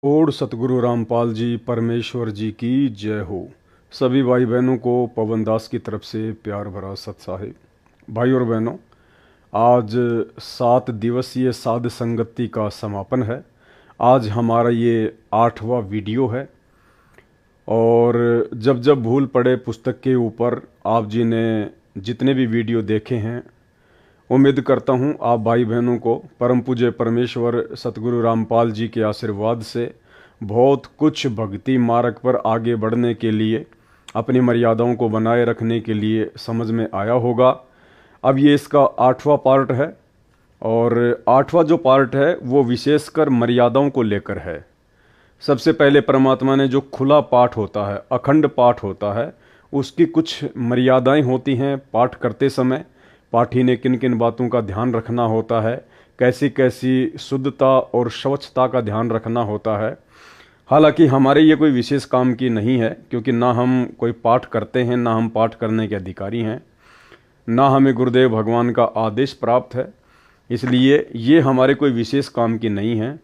Odd सतगुरु रामपाल जी परमेश्वर जी की जय हो। सभी भाई बहनों को पवन दास की तरफ से प्यार भरा सत साहिब। भाई और बहनों, आज 7 दिवसीय साध संगति का समापन है। आज हमारा ये 8वां वीडियो है और जब जब भूल पड़े पुस्तक के ऊपर आप जी ने जितने भी वीडियो देखे हैं, उम्मीद करता हूँ आप भाई बहनों को परम पूज्य परमेश्वर सतगुरु रामपाल जी के आशीर्वाद से बहुत कुछ भक्ति मार्ग पर आगे बढ़ने के लिए, अपनी मर्यादाओं को बनाए रखने के लिए समझ में आया होगा। अब ये इसका 8वां पार्ट है और 8वां जो पार्ट है वो विशेषकर मर्यादाओं को लेकर है। सबसे पहले परमात्मा ने जो खुला पाठ होता है, अखंड पाठ होता है, उसकी कुछ मर्यादाएं होती हैं। पाठ करते समय पाठी ने किन किन बातों का ध्यान रखना होता है, कैसी कैसी शुद्धता और स्वच्छता का ध्यान रखना होता है। हालांकि हमारे ये कोई विशेष काम की नहीं है, क्योंकि ना हम कोई पाठ करते हैं, ना हम पाठ करने के अधिकारी हैं, ना हमें गुरुदेव भगवान का आदेश प्राप्त है, इसलिए ये हमारे कोई विशेष काम की नहीं है।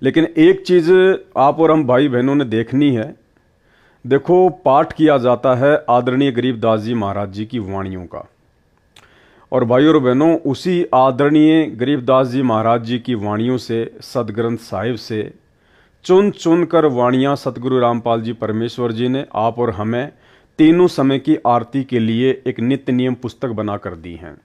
लेकिन एक चीज़ आप और हम भाई बहनों ने देखनी है। देखो, पाठ किया जाता है आदरणीय गरीबदास जी महाराज जी की वाणियों का, और भाई और बहनों, उसी आदरणीय गरीबदास जी महाराज जी की वाणियों से, सदग्रंथ साहिब से चुन चुन कर वाणियाँ सतगुरु रामपाल जी परमेश्वर जी ने आप और हमें तीनों समय की आरती के लिए एक नित्य नियम पुस्तक बना कर दी हैं।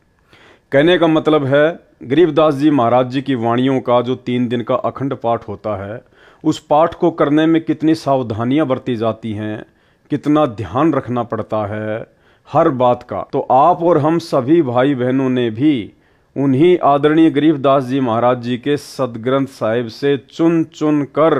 कहने का मतलब है, गरीबदास जी महाराज जी की वाणियों का जो 3 दिन का अखंड पाठ होता है, उस पाठ को करने में कितनी सावधानियां बरती जाती हैं, कितना ध्यान रखना पड़ता है हर बात का। तो आप और हम सभी भाई बहनों ने भी उन्हीं आदरणीय गरीबदास जी महाराज जी के सदग्रंथ साहिब से चुन चुन कर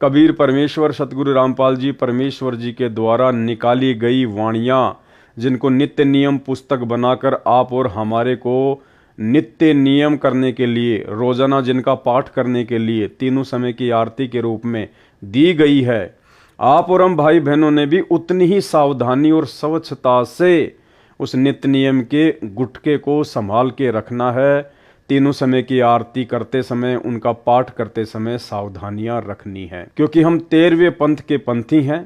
कबीर परमेश्वर सतगुरु रामपाल जी परमेश्वर जी के द्वारा निकाली गई वाणियाँ, जिनको नित्य नियम पुस्तक बनाकर आप और हमारे को नित्य नियम करने के लिए, रोजाना जिनका पाठ करने के लिए तीनों समय की आरती के रूप में दी गई है, आप और हम भाई बहनों ने भी उतनी ही सावधानी और स्वच्छता से उस नित्य नियम के गुटके को संभाल के रखना है। तीनों समय की आरती करते समय, उनका पाठ करते समय सावधानियां रखनी है, क्योंकि हम 13वें पंथ के पंथी हैं।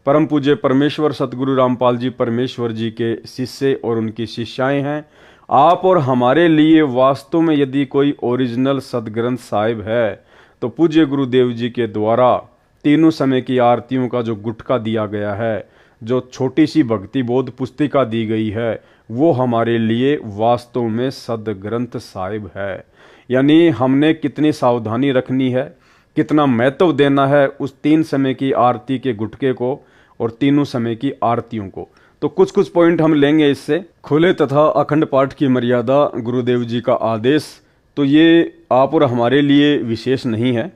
परम पूज्य परमेश्वर सतगुरु रामपाल जी परमेश्वर जी के शिष्य और उनकी शिष्याएं हैं। आप और हमारे लिए वास्तव में यदि कोई ओरिजिनल सदग्रंथ साहिब है तो पूज्य गुरुदेव जी के द्वारा तीनों समय की आरतियों का जो गुटका दिया गया है, जो छोटी सी भक्ति बोध पुस्तिका दी गई है, वो हमारे लिए वास्तव में सदग्रंथ साहिब है। यानी हमने कितनी सावधानी रखनी है, कितना महत्व देना है उस 3 समय की आरती के गुटके को और तीनों समय की आरतियों को। तो कुछ कुछ पॉइंट हम लेंगे इससे। खुले तथा अखंड पाठ की मर्यादा, गुरुदेव जी का आदेश, तो ये आप और हमारे लिए विशेष नहीं है,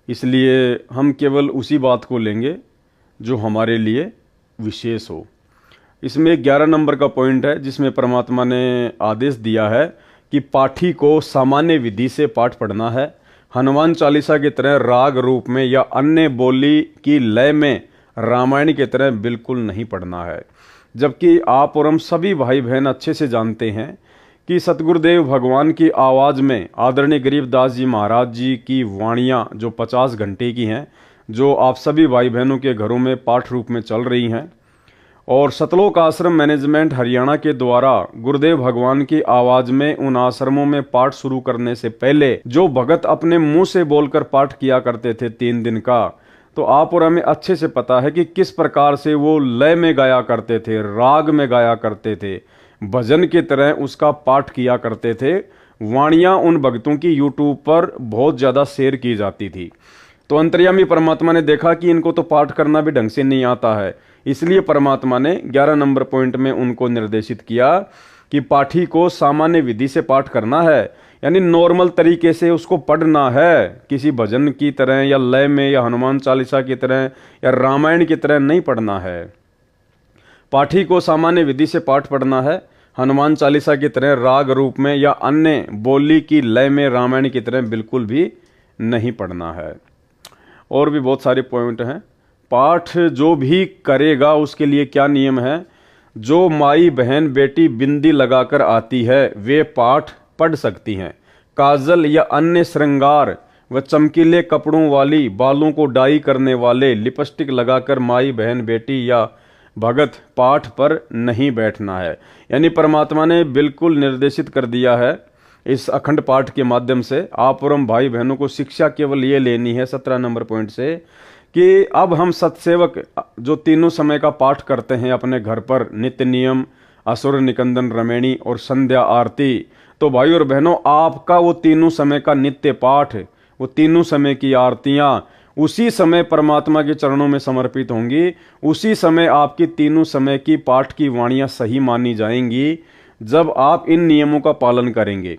इसलिए हम केवल उसी बात को लेंगे जो हमारे लिए विशेष हो। इसमें 11 नंबर का पॉइंट है, जिसमें परमात्मा ने आदेश दिया है कि पाठी को सामान्य विधि से पाठ पढ़ना है। हनुमान चालीसा की तरह राग रूप में या अन्य बोली की लय में रामायण की तरह बिल्कुल नहीं पढ़ना है। जबकि आप और हम सभी भाई बहन अच्छे से जानते हैं कि सतगुरुदेव भगवान की आवाज़ में आदरणीय गरीबदास जी महाराज जी की वाणियाँ जो 50 घंटे की हैं, जो आप सभी भाई बहनों के घरों में पाठ रूप में चल रही हैं, और सतलोक आश्रम मैनेजमेंट हरियाणा के द्वारा गुरुदेव भगवान की आवाज़ में उन आश्रमों में पाठ शुरू करने से पहले जो भगत अपने मुंह से बोलकर पाठ किया करते थे 3 दिन का, तो आप और हमें अच्छे से पता है कि किस प्रकार से वो लय में गाया करते थे, राग में गाया करते थे, भजन की तरह उसका पाठ किया करते थे। वाणियाँ उन भक्तों की यूट्यूब पर बहुत ज़्यादा शेयर की जाती थी। तो अंतर्यामी परमात्मा ने देखा कि इनको तो पाठ करना भी ढंग से नहीं आता है, इसलिए परमात्मा ने 11 नंबर पॉइंट में उनको निर्देशित किया कि पाठी को सामान्य विधि से पाठ करना है, यानी नॉर्मल तरीके से उसको पढ़ना है, किसी भजन की तरह या लय में या हनुमान चालीसा की तरह या रामायण की तरह नहीं पढ़ना है। पाठी को सामान्य विधि से पाठ पढ़ना है, हनुमान चालीसा की तरह राग रूप में या अन्य बोली की लय में रामायण की तरह बिल्कुल भी नहीं पढ़ना है। और भी बहुत सारे पॉइंट हैं। पाठ जो भी करेगा उसके लिए क्या नियम है। जो माई बहन बेटी बिंदी लगाकर आती है वे पाठ पढ़ सकती हैं। काजल या अन्य श्रृंगार व चमकीले कपड़ों वाली, बालों को डाई करने वाले, लिपस्टिक लगाकर माई बहन बेटी या भगत पाठ पर नहीं बैठना है। यानी परमात्मा ने बिल्कुल निर्देशित कर दिया है इस अखंड पाठ के माध्यम से। आप और हम भाई बहनों को शिक्षा केवल ये लेनी है 17 नंबर पॉइंट से कि अब हम सत्सेवक जो तीनों समय का पाठ करते हैं अपने घर पर, नित्य नियम, असुर निकंदन रमैणी और संध्या आरती, तो भाई और बहनों आपका वो तीनों समय का नित्य पाठ, वो तीनों समय की आरतियां उसी समय परमात्मा के चरणों में समर्पित होंगी। उसी समय आपकी तीनों समय की पाठ की वाणियां सही मानी जाएंगी जब आप इन नियमों का पालन करेंगे।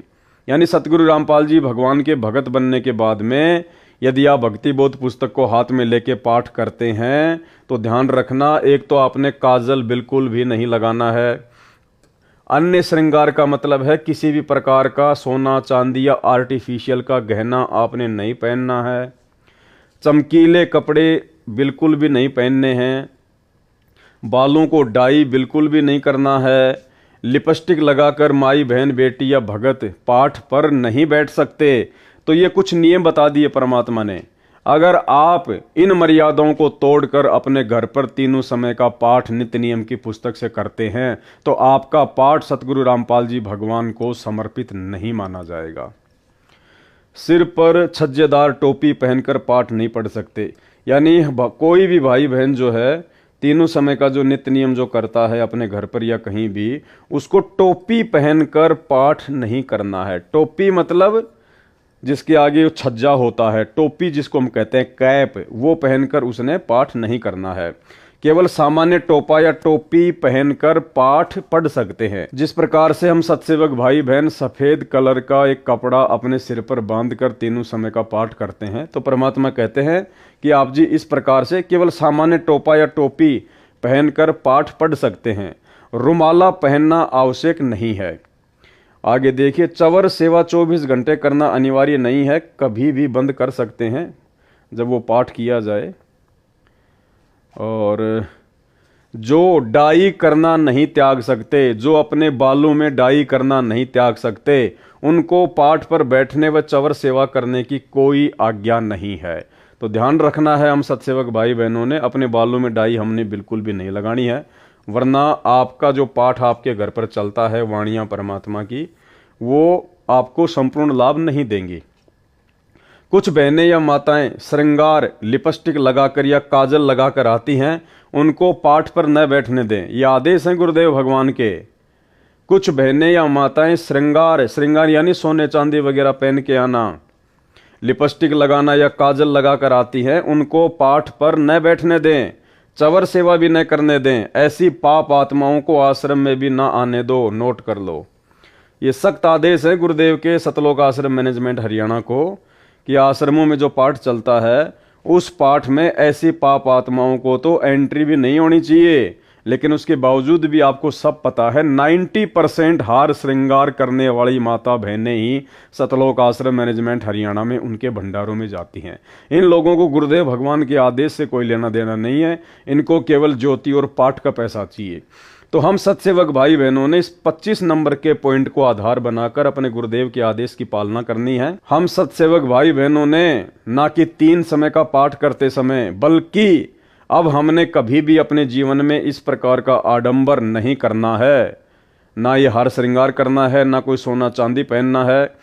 यानी सतगुरु रामपाल जी भगवान के भगत बनने के बाद में यदि आप भक्ति बोध पुस्तक को हाथ में लेके पाठ करते हैं तो ध्यान रखना, एक तो आपने काजल बिल्कुल भी नहीं लगाना है। अन्य श्रृंगार का मतलब है किसी भी प्रकार का सोना चांदी या आर्टिफिशियल का गहना आपने नहीं पहनना है। चमकीले कपड़े बिल्कुल भी नहीं पहनने हैं। बालों को डाई बिल्कुल भी नहीं करना है। लिपस्टिक लगाकर माई बहन बेटी या भगत पाठ पर नहीं बैठ सकते। तो ये कुछ नियम बता दिए परमात्मा ने। अगर आप इन मर्यादाओं को तोड़कर अपने घर पर तीनों समय का पाठ नित्य नियम की पुस्तक से करते हैं तो आपका पाठ सतगुरु रामपाल जी भगवान को समर्पित नहीं माना जाएगा। सिर पर छज्जेदार टोपी पहनकर पाठ नहीं पढ़ सकते। यानी कोई भी भाई बहन जो है तीनों समय का जो नित्य नियम जो करता है अपने घर पर या कहीं भी, उसको टोपी पहनकर पाठ नहीं करना है। टोपी मतलब जिसके आगे छज्जा होता है, टोपी जिसको हम कहते हैं कैप, वो पहनकर उसने पाठ नहीं करना है। केवल सामान्य टोपा या टोपी पहनकर पाठ पढ़ सकते हैं। जिस प्रकार से हम सत्सेवक भाई बहन सफेद कलर का एक कपड़ा अपने सिर पर बांधकर तीनों समय का पाठ करते हैं, तो परमात्मा कहते हैं कि आप जी इस प्रकार से केवल सामान्य टोपा या टोपी पहनकर पाठ पढ़ सकते हैं। रुमाला पहनना आवश्यक नहीं है। आगे देखिए, चवर सेवा 24 घंटे करना अनिवार्य नहीं है, कभी भी बंद कर सकते हैं जब वो पाठ किया जाए। और जो डाई करना नहीं त्याग सकते, जो अपने बालों में डाई करना नहीं त्याग सकते, उनको पाठ पर बैठने व चवर सेवा करने की कोई आज्ञा नहीं है। तो ध्यान रखना है हम सत्सेवक भाई बहनों ने, अपने बालों में डाई हमने बिल्कुल भी नहीं लगानी है, वरना आपका जो पाठ आपके घर पर चलता है वाणियां परमात्मा की, वो आपको संपूर्ण लाभ नहीं देंगी। कुछ बहनें या माताएं श्रृंगार लिपस्टिक लगाकर या काजल लगाकर आती हैं, उनको पाठ पर न बैठने दें। ये आदेश हैं गुरुदेव भगवान के। कुछ बहनें या माताएं श्रृंगार यानी सोने चांदी वगैरह पहन के आना, लिपस्टिक लगाना या काजल लगाकर आती हैं, उनको पाठ पर न बैठने दें, चवर सेवा भी न करने दें। ऐसी पाप आत्माओं को आश्रम में भी ना आने दो। नोट कर लो, ये सख्त आदेश है गुरुदेव के सतलोक आश्रम मैनेजमेंट हरियाणा को कि आश्रमों में जो पाठ चलता है उस पाठ में ऐसी पाप आत्माओं को तो एंट्री भी नहीं होनी चाहिए। लेकिन उसके बावजूद भी आपको सब पता है 90% हार श्रृंगार करने वाली माता बहनें ही सतलोक आश्रम मैनेजमेंट हरियाणा में उनके भंडारों में जाती हैं। इन लोगों को गुरुदेव भगवान के आदेश से कोई लेना देना नहीं है, इनको केवल ज्योति और पाठ का पैसा चाहिए। तो हम सत्सेवक भाई बहनों ने इस 25 नंबर के पॉइंट को आधार बनाकर अपने गुरुदेव के आदेश की पालना करनी है। हम सत्सेवक भाई बहनों ने ना कि 3 समय का पाठ करते समय, बल्कि अब हमने कभी भी अपने जीवन में इस प्रकार का आडंबर नहीं करना है। ना ये हार श्रृंगार करना है, ना कोई सोना चांदी पहनना है,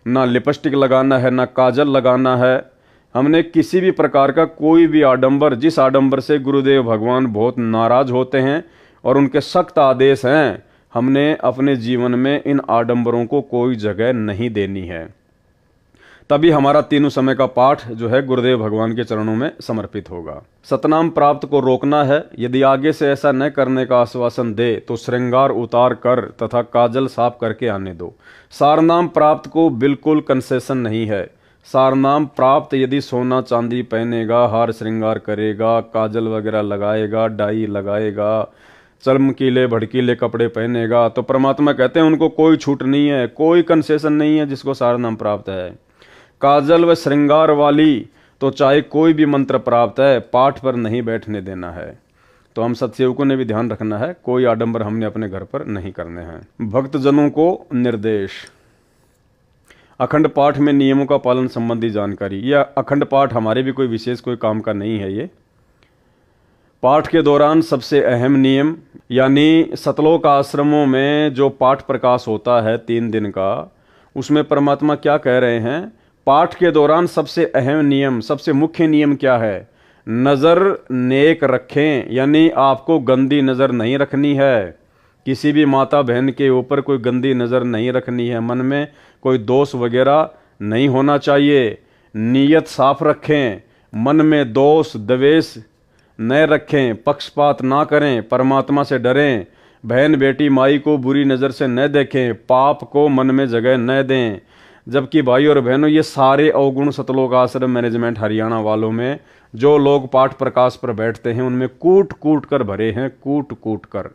ना लिपस्टिक लगाना है, ना काजल लगाना है। हमने किसी भी प्रकार का कोई भी आडंबर, जिस आडंबर से गुरुदेव भगवान बहुत नाराज होते हैं और उनके सख्त आदेश हैं, हमने अपने जीवन में इन आडंबरों को कोई जगह नहीं देनी है। तभी हमारा तीनों समय का पाठ जो है गुरुदेव भगवान के चरणों में समर्पित होगा। सतनाम प्राप्त को रोकना है। यदि आगे से ऐसा न करने का आश्वासन दे तो श्रृंगार उतार कर तथा काजल साफ करके आने दो। सारनाम प्राप्त को बिल्कुल कंसेशन नहीं है। सारनाम प्राप्त यदि सोना चांदी पहनेगा, हार श्रृंगार करेगा, काजल वगैरह लगाएगा, डाई लगाएगा, चमकीले भड़कीले कपड़े पहनेगा, तो परमात्मा कहते हैं उनको कोई छूट नहीं है, कोई कंसेशन नहीं है जिसको सारनाम प्राप्त है। काजल व श्रृंगार वाली तो चाहे कोई भी मंत्र प्राप्त है, पाठ पर नहीं बैठने देना है। तो हम सत्सेवकों ने भी ध्यान रखना है, कोई आडंबर हमने अपने घर पर नहीं करने हैं। भक्तजनों को निर्देश। अखंड पाठ में नियमों का पालन संबंधी जानकारी। यह अखंड पाठ हमारे भी कोई विशेष कोई काम का नहीं है। ये पाठ के दौरान सबसे अहम नियम, यानी सतलोक आश्रमों में जो पाठ प्रकाश होता है 3 दिन का, उसमें परमात्मा क्या कह रहे हैं? पाठ के दौरान सबसे अहम नियम, सबसे मुख्य नियम क्या है? नज़र नेक रखें, यानी आपको गंदी नज़र नहीं रखनी है। किसी भी माता बहन के ऊपर कोई गंदी नज़र नहीं रखनी है। मन में कोई दोष वगैरह नहीं होना चाहिए। नीयत साफ रखें, मन में दोष द्वेष न रखें, पक्षपात ना करें, परमात्मा से डरें, बहन बेटी माई को बुरी नज़र से न देखें, पाप को मन में जगह न दें। जबकि भाई और बहनों, ये सारे अवगुण सतलोक आश्रम मैनेजमेंट हरियाणा वालों में जो लोग पाठ प्रकाश पर बैठते हैं उनमें कूट कूट कर भरे हैं, कूट कूट कर।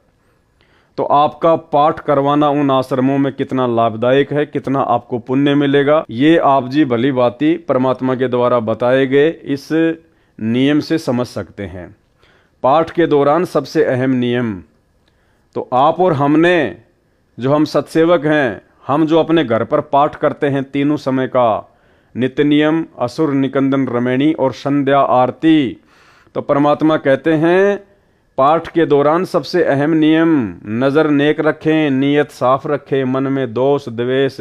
तो आपका पाठ करवाना उन आश्रमों में कितना लाभदायक है, कितना आपको पुण्य मिलेगा, ये आप जी भली भांति परमात्मा के द्वारा बताए गए इस नियम से समझ सकते हैं। पाठ के दौरान सबसे अहम नियम, तो आप और हमने, जो हम सत्सेवक हैं, हम जो अपने घर पर पाठ करते हैं तीनों समय का, नित्य नियम, असुर निकंदन रमैणी और संध्या आरती, तो परमात्मा कहते हैं पाठ के दौरान सबसे अहम नियम, नज़र नेक रखें, नीयत साफ रखें, मन में दोष द्वेष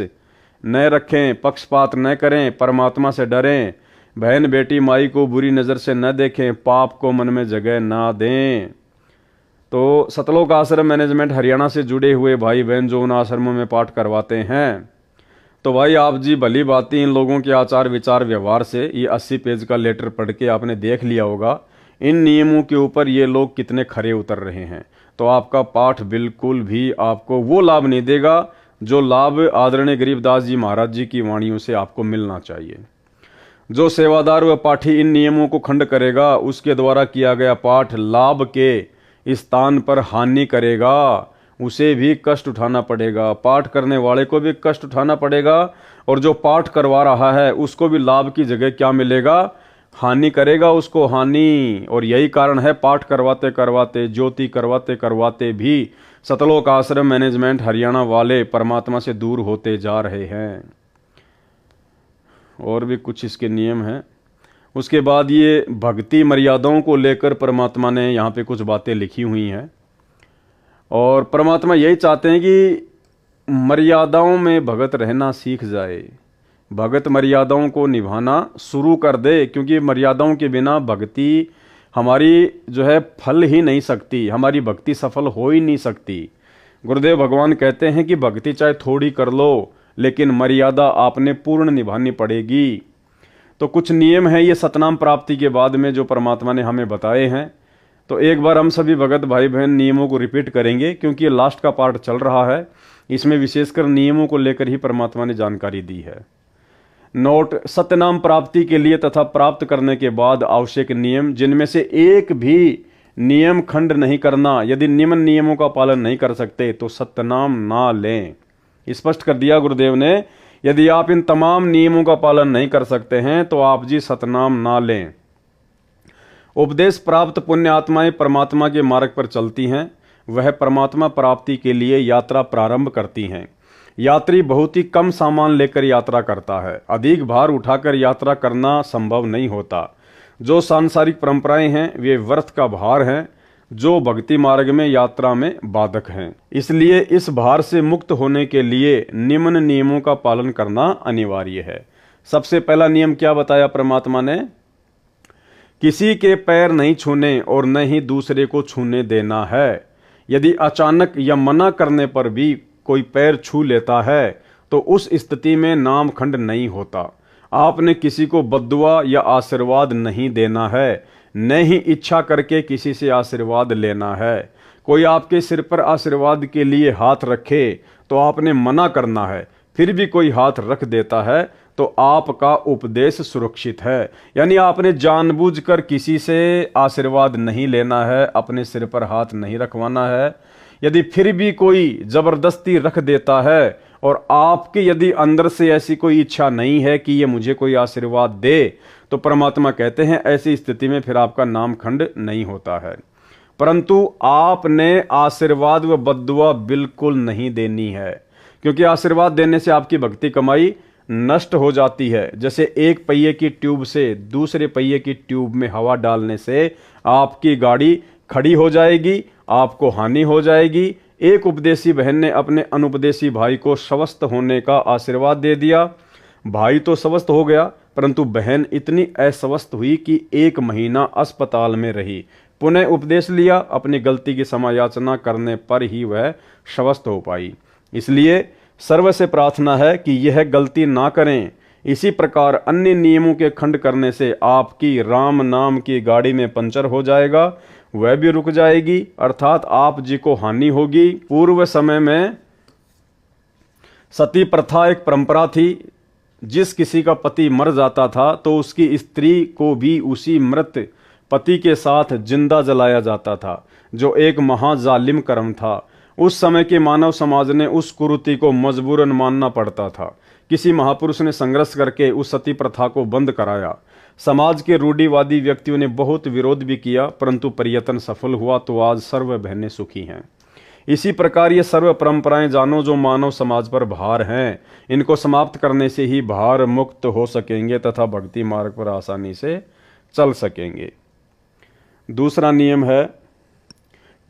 न रखें, पक्षपात न करें, परमात्मा से डरें, बहन बेटी माई को बुरी नज़र से न देखें, पाप को मन में जगह ना दें। तो सतलोक आश्रम मैनेजमेंट हरियाणा से जुड़े हुए भाई बहन जो उन आश्रमों में पाठ करवाते हैं, तो भाई आप जी भली भांति इन लोगों के आचार विचार व्यवहार से ये 80 पेज का लेटर पढ़ के आपने देख लिया होगा इन नियमों के ऊपर ये लोग कितने खरे उतर रहे हैं। तो आपका पाठ बिल्कुल भी आपको वो लाभ नहीं देगा जो लाभ आदरणीय गरीबदास जी महाराज जी की वाणियों से आपको मिलना चाहिए। जो सेवादार व पाठी इन नियमों को खंड करेगा, उसके द्वारा किया गया पाठ लाभ के स्थान पर हानि करेगा, उसे भी कष्ट उठाना पड़ेगा, पाठ करने वाले को भी कष्ट उठाना पड़ेगा, और जो पाठ करवा रहा है उसको भी लाभ की जगह क्या मिलेगा? हानि करेगा उसको, हानि। और यही कारण है पाठ करवाते करवाते, ज्योति करवाते करवाते भी सतलोक आश्रम मैनेजमेंट हरियाणा वाले परमात्मा से दूर होते जा रहे हैं। और भी कुछ इसके नियम हैं। उसके बाद ये भक्ति मर्यादाओं को लेकर परमात्मा ने यहाँ पे कुछ बातें लिखी हुई हैं, और परमात्मा यही चाहते हैं कि मर्यादाओं में भगत रहना सीख जाए, भगत मर्यादाओं को निभाना शुरू कर दे, क्योंकि मर्यादाओं के बिना भक्ति हमारी जो है फल ही नहीं सकती, हमारी भक्ति सफल हो ही नहीं सकती। गुरुदेव भगवान कहते हैं कि भक्ति चाहे थोड़ी कर लो, लेकिन मर्यादा आपने पूर्ण निभानी पड़ेगी। तो कुछ नियम हैं ये सतनाम प्राप्ति के बाद में जो परमात्मा ने हमें बताए हैं। तो एक बार हम सभी भगत भाई बहन नियमों को रिपीट करेंगे, क्योंकि ये लास्ट का पार्ट चल रहा है, इसमें विशेषकर नियमों को लेकर ही परमात्मा ने जानकारी दी है। नोट: सत्यनाम प्राप्ति के लिए तथा प्राप्त करने के बाद आवश्यक नियम, जिनमें से एक भी नियम खंड नहीं करना। यदि निम्न नियमों का पालन नहीं कर सकते तो सत्यनाम ना लें। स्पष्ट कर दिया गुरुदेव ने, यदि आप इन तमाम नियमों का पालन नहीं कर सकते हैं तो आप जी सतनाम ना लें। उपदेश प्राप्त पुण्य आत्माएं परमात्मा के मार्ग पर चलती हैं, वह परमात्मा प्राप्ति के लिए यात्रा प्रारंभ करती हैं। यात्री बहुत ही कम सामान लेकर यात्रा करता है, अधिक भार उठाकर यात्रा करना संभव नहीं होता। जो सांसारिक परंपराएं हैं वे व्यर्थ का भार हैं, जो भक्ति मार्ग में यात्रा में बाधक हैं। इसलिए इस भार से मुक्त होने के लिए निम्न नियमों का पालन करना अनिवार्य है। सबसे पहला नियम क्या बताया परमात्मा ने? किसी के पैर नहीं छूने और न ही दूसरे को छूने देना है। यदि अचानक या मना करने पर भी कोई पैर छू लेता है तो उस स्थिति में नाम खंड नहीं होता। आपने किसी को बद्दुआ या आशीर्वाद नहीं देना है, न ही इच्छा करके किसी से आशीर्वाद लेना है। कोई आपके सिर पर आशीर्वाद के लिए हाथ रखे तो आपने मना करना है, फिर भी कोई हाथ रख देता है तो आपका उपदेश सुरक्षित है। यानी आपने जानबूझकर किसी से आशीर्वाद नहीं लेना है, अपने सिर पर हाथ नहीं रखवाना है। यदि फिर भी कोई जबरदस्ती रख देता है और आपके यदि अंदर से ऐसी कोई इच्छा नहीं है कि ये मुझे कोई आशीर्वाद दे, तो परमात्मा कहते हैं ऐसी स्थिति में फिर आपका नाम खंड नहीं होता है। परंतु आपने आशीर्वाद व बद्दुआ बिल्कुल नहीं देनी है, क्योंकि आशीर्वाद देने से आपकी भक्ति कमाई नष्ट हो जाती है। जैसे एक पहिए की ट्यूब से दूसरे पहिए की ट्यूब में हवा डालने से आपकी गाड़ी खड़ी हो जाएगी, आपको हानि हो जाएगी। एक उपदेशी बहन ने अपने अनुपदेशी भाई को स्वस्थ होने का आशीर्वाद दे दिया। भाई तो स्वस्थ हो गया, परंतु बहन इतनी अस्वस्थ हुई कि 1 महीना अस्पताल में रही। पुनः उपदेश लिया, अपनी गलती की समायाचना करने पर ही वह स्वस्थ हो पाई। इसलिए सर्व से प्रार्थना है कि यह गलती ना करें। इसी प्रकार अन्य नियमों के खंड करने से आपकी राम नाम की गाड़ी में पंचर हो जाएगा, वह भी रुक जाएगी, अर्थात आप जी को हानि होगी। पूर्व समय में सती प्रथा एक परंपरा थी। जिस किसी का पति मर जाता था तो उसकी स्त्री को भी उसी मृत पति के साथ जिंदा जलाया जाता था, जो एक महाजालिम कर्म था। उस समय के मानव समाज ने उस कुरीति को मजबूरन मानना पड़ता था। किसी महापुरुष ने संघर्ष करके उस सती प्रथा को बंद कराया। समाज के रूढ़िवादी व्यक्तियों ने बहुत विरोध भी किया, परंतु प्रयत्न सफल हुआ, तो आज सर्व बहनें सुखी हैं। इसी प्रकार ये सर्व परंपराएं जानो जो मानव समाज पर भार हैं, इनको समाप्त करने से ही भार मुक्त हो सकेंगे तथा भक्ति मार्ग पर आसानी से चल सकेंगे। दूसरा नियम है,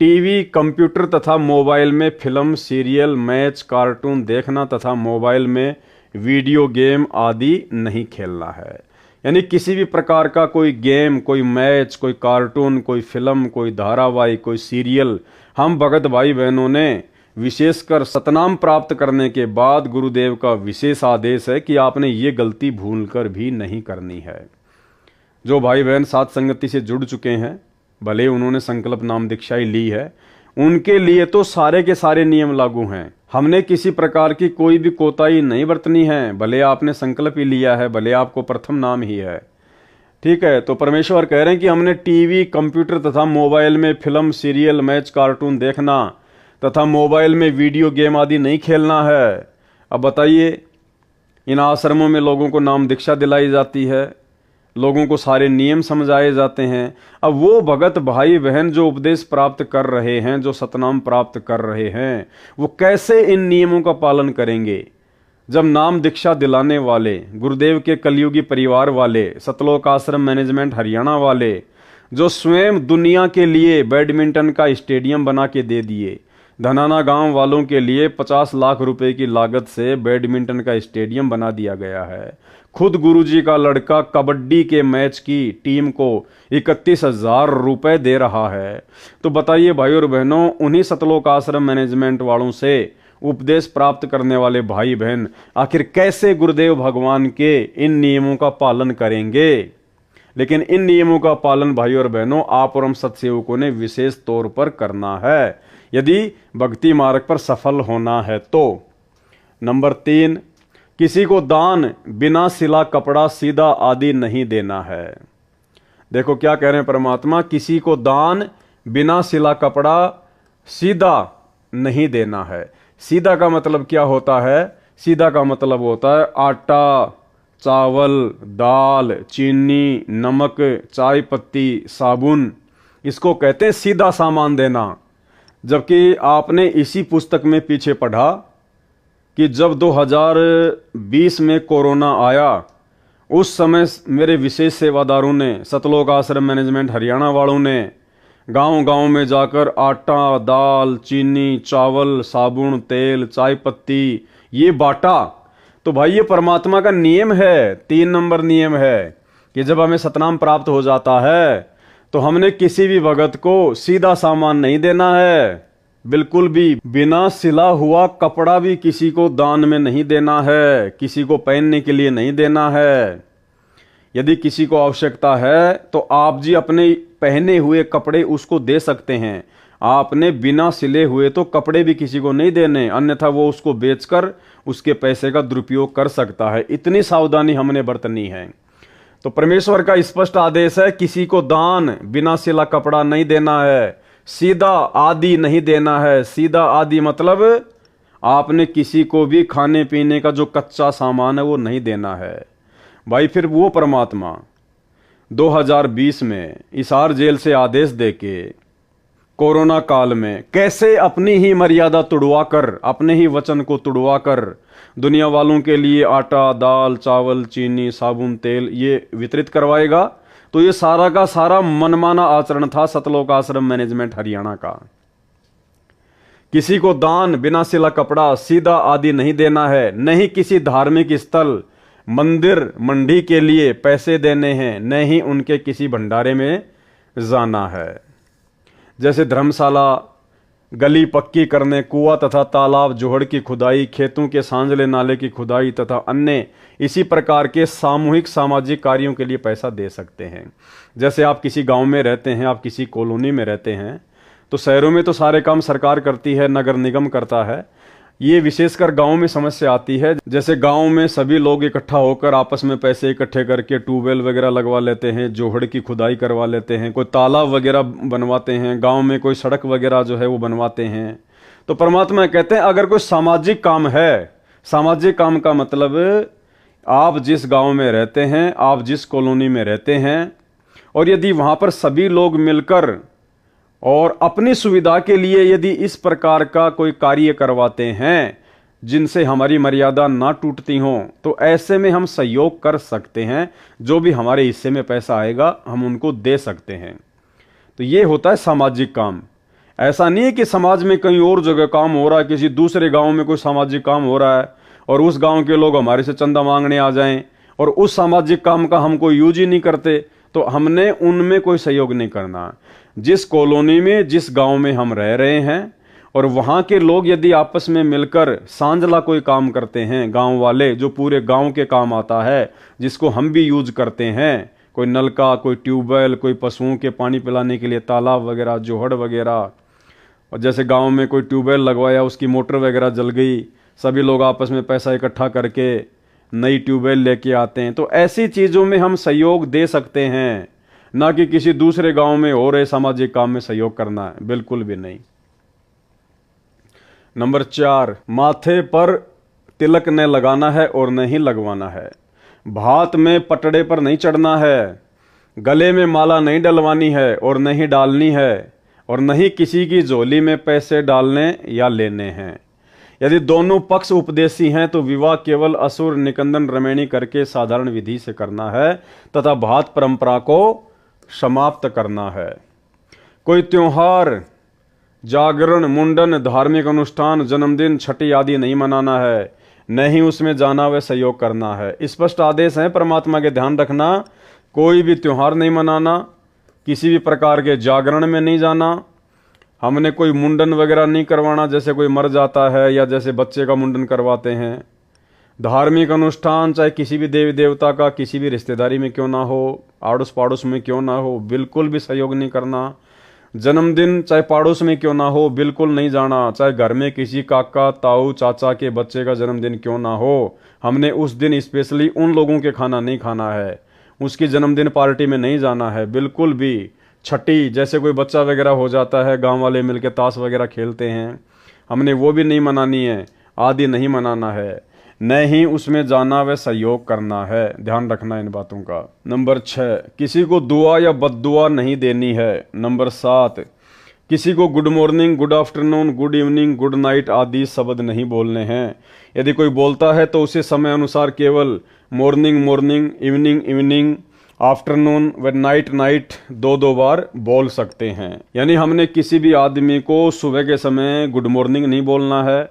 टीवी, कंप्यूटर तथा मोबाइल में फिल्म, सीरियल, मैच, कार्टून देखना तथा मोबाइल में वीडियो गेम आदि नहीं खेलना है। यानी किसी भी प्रकार का कोई गेम, कोई मैच, कोई कार्टून, कोई फिल्म, कोई धारावाहिक, कोई सीरियल हम भगत भाई बहनों ने विशेषकर सतनाम प्राप्त करने के बाद गुरुदेव का विशेष आदेश है कि आपने ये गलती भूलकर भी नहीं करनी है। जो भाई बहन साथ संगति से जुड़ चुके हैं, भले उन्होंने संकल्प नाम दीक्षा ही ली है, उनके लिए तो सारे के सारे नियम लागू हैं। हमने किसी प्रकार की कोई भी कोताही नहीं बरतनी है, भले आपने संकल्प ही लिया है, भले आपको प्रथम नाम ही है, ठीक है। तो परमेश्वर कह रहे हैं कि हमने टीवी, कंप्यूटर तथा मोबाइल में फिल्म, सीरियल, मैच, कार्टून देखना तथा मोबाइल में वीडियो गेम आदि नहीं खेलना है। अब बताइए, इन आश्रमों में लोगों को नाम दीक्षा दिलाई जाती है, लोगों को सारे नियम समझाए जाते हैं। अब वो भगत भाई बहन जो उपदेश प्राप्त कर रहे हैं, जो सतनाम प्राप्त कर रहे हैं, वो कैसे इन नियमों का पालन करेंगे? जब नाम दीक्षा दिलाने वाले गुरुदेव के कलयुगी परिवार वाले, सतलोक आश्रम मैनेजमेंट हरियाणा वाले, जो स्वयं दुनिया के लिए बैडमिंटन का स्टेडियम बना के दे दिए, धनाना गांव वालों के लिए 50 लाख रुपए की लागत से बैडमिंटन का स्टेडियम बना दिया गया है। खुद गुरुजी का लड़का कबड्डी के मैच की टीम को 31,000 रुपए दे रहा है। तो बताइए भाई और बहनों, उन्हीं सतलोक आश्रम मैनेजमेंट वालों से उपदेश प्राप्त करने वाले भाई बहन आखिर कैसे गुरुदेव भगवान के इन नियमों का पालन करेंगे? लेकिन इन नियमों का पालन भाई और बहनों आप और हम सत्सेवकों ने विशेष तौर पर करना है, यदि भक्ति मार्ग पर सफल होना है तो। नंबर 3, किसी को दान बिना सिला कपड़ा, सीधा आदि नहीं देना है। देखो क्या कह रहे हैं परमात्मा, किसी को दान बिना सिला कपड़ा, सीधा नहीं देना है। सीधा का मतलब क्या होता है? सीधा का मतलब होता है आटा, चावल, दाल, चीनी, नमक, चाय पत्ती, साबुन, इसको कहते हैं सीधा सामान देना। जबकि आपने इसी पुस्तक में पीछे पढ़ा कि जब 2020 में कोरोना आया, उस समय मेरे विशेष सेवादारों ने, सतलोक आश्रम मैनेजमेंट हरियाणा वालों ने गांव-गांव में जाकर आटा, दाल, चीनी, चावल, साबुन, तेल, चाय पत्ती ये बांटा। तो भाई ये परमात्मा का नियम है, 3 नंबर नियम है कि जब हमें सतनाम प्राप्त हो जाता है तो हमने किसी भी भगत को सीधा सामान नहीं देना है, बिल्कुल भी बिना सिला हुआ कपड़ा भी किसी को दान में नहीं देना है, किसी को पहनने के लिए नहीं देना है। यदि किसी को आवश्यकता है तो आप जी अपने पहने हुए कपड़े उसको दे सकते हैं। आपने बिना सिले हुए तो कपड़े भी किसी को नहीं देने, अन्यथा वो उसको बेचकर उसके पैसे का दुरुपयोग कर सकता है। इतनी सावधानी हमने बरतनी है। तो परमेश्वर का स्पष्ट आदेश है, किसी को दान बिना सिला कपड़ा नहीं देना है, सीधा आदि नहीं देना है। सीधा आदि मतलब आपने किसी को भी खाने पीने का जो कच्चा सामान है वो नहीं देना है। भाई फिर वो परमात्मा 2020 में हिसार जेल से आदेश देके कोरोना काल में कैसे अपनी ही मर्यादा तुड़वाकर, अपने ही वचन को तुड़वाकर दुनिया वालों के लिए आटा, दाल, चावल, चीनी, साबुन, तेल ये वितरित करवाएगा। तो ये सारा का सारा मनमाना आचरण था सतलोक आश्रम मैनेजमेंट हरियाणा का। किसी को दान, बिना सिला कपड़ा, सीधा आदि नहीं देना है। नहीं किसी धार्मिक स्थल, मंदिर, मंडी के लिए पैसे देने हैं, न ही उनके किसी भंडारे में जाना है। जैसे धर्मशाला, गली पक्की करने, कुआं तथा तालाब जोहड़ की खुदाई, खेतों के सांझले नाले की खुदाई तथा अन्य इसी प्रकार के सामूहिक सामाजिक कार्यों के लिए पैसा दे सकते हैं। जैसे आप किसी गांव में रहते हैं, आप किसी कॉलोनी में रहते हैं, तो शहरों में तो सारे काम सरकार करती है, नगर निगम करता है। ये विशेषकर गांव में समस्या आती है। जैसे गांव में सभी लोग इकट्ठा होकर आपस में पैसे इकट्ठे करके ट्यूबवेल वगैरह लगवा लेते हैं, जोहड़ की खुदाई करवा लेते हैं, कोई तालाब वगैरह बनवाते हैं, गांव में कोई सड़क वगैरह जो है वो बनवाते हैं। तो परमात्मा कहते हैं अगर कोई सामाजिक काम है, सामाजिक काम का मतलब आप जिस गांव में रहते हैं, आप जिस कॉलोनी में रहते हैं, और यदि वहां पर सभी लोग मिलकर और अपनी सुविधा के लिए यदि इस प्रकार का कोई कार्य करवाते हैं जिनसे हमारी मर्यादा ना टूटती हो, तो ऐसे में हम सहयोग कर सकते हैं। जो भी हमारे हिस्से में पैसा आएगा हम उनको दे सकते हैं। तो ये होता है सामाजिक काम। ऐसा नहीं है कि समाज में कहीं और जगह काम हो रहा है, किसी दूसरे गांव में कोई सामाजिक काम हो रहा है और उस गांव के लोग हमारे से चंदा मांगने आ जाएं और उस सामाजिक काम का हम कोई यूज ही नहीं करते, तो हमने उनमें कोई सहयोग नहीं करना। जिस कॉलोनी में, जिस गांव में हम रह रहे हैं और वहां के लोग यदि आपस में मिलकर सांझला कोई काम करते हैं, गांव वाले, जो पूरे गांव के काम आता है, जिसको हम भी यूज करते हैं, कोई नलका, कोई ट्यूबवेल, कोई पशुओं के पानी पिलाने के लिए तालाब वगैरह, जोहड़ वगैरह, और जैसे गांव में कोई ट्यूबवेल लगवाया, उसकी मोटर वगैरह जल गई, सभी लोग आपस में पैसा इकट्ठा करके नई ट्यूबवेल लेके आते हैं। तो ऐसी चीज़ों में हम सहयोग दे सकते हैं, ना कि किसी दूसरे गांव में हो रहे सामाजिक काम में सहयोग करना है, बिल्कुल भी नहीं। नंबर 4, माथे पर तिलक न लगाना है और न ही लगवाना है। भात में पटड़े पर नहीं चढ़ना है, गले में माला नहीं डलवानी है और न ही डालनी है, और न ही किसी की झोली में पैसे डालने या लेने हैं। यदि दोनों पक्ष उपदेशी हैं तो विवाह केवल असुर निकंदन रमैणी करके साधारण विधि से करना है तथा भात परंपरा को समाप्त करना है। कोई त्योहार, जागरण, मुंडन, धार्मिक अनुष्ठान, जन्मदिन, छठी आदि नहीं मनाना है, न ही उसमें जाना व सहयोग करना है। स्पष्ट आदेश है परमात्मा के, ध्यान रखना। कोई भी त्योहार नहीं मनाना, किसी भी प्रकार के जागरण में नहीं जाना, हमने कोई मुंडन वगैरह नहीं करवाना, जैसे कोई मर जाता है या जैसे बच्चे का मुंडन करवाते हैं। धार्मिक अनुष्ठान चाहे किसी भी देवी देवता का, किसी भी रिश्तेदारी में क्यों ना हो, आड़ोस पाड़ोस में क्यों ना हो, बिल्कुल भी सहयोग नहीं करना। जन्मदिन चाहे पाड़ोस में क्यों ना हो, बिल्कुल नहीं जाना। चाहे घर में किसी काका, ताऊ, चाचा के बच्चे का जन्मदिन क्यों ना हो, हमने उस दिन स्पेशली उन लोगों के खाना नहीं खाना है, उसकी जन्मदिन पार्टी में नहीं जाना है, बिल्कुल भी। छठी, जैसे कोई बच्चा वगैरह हो जाता है, गांव वाले मिलके ताश वगैरह खेलते हैं, हमने वो भी नहीं मनानी है, आदि नहीं मनाना है, न ही उसमें जाना व सहयोग करना है। ध्यान रखना इन बातों का। नंबर 6, किसी को दुआ या बद्दुआ नहीं देनी है। नंबर 7, किसी को good morning, good afternoon, good evening, good night आदि शब्द नहीं बोलने हैं। यदि कोई बोलता है तो उसे समय अनुसार केवल morning morning, evening evening, afternoon व नाइट नाइट 2-2 बार बोल सकते हैं। यानी हमने किसी भी आदमी को सुबह के समय गुड मॉर्निंग नहीं बोलना है।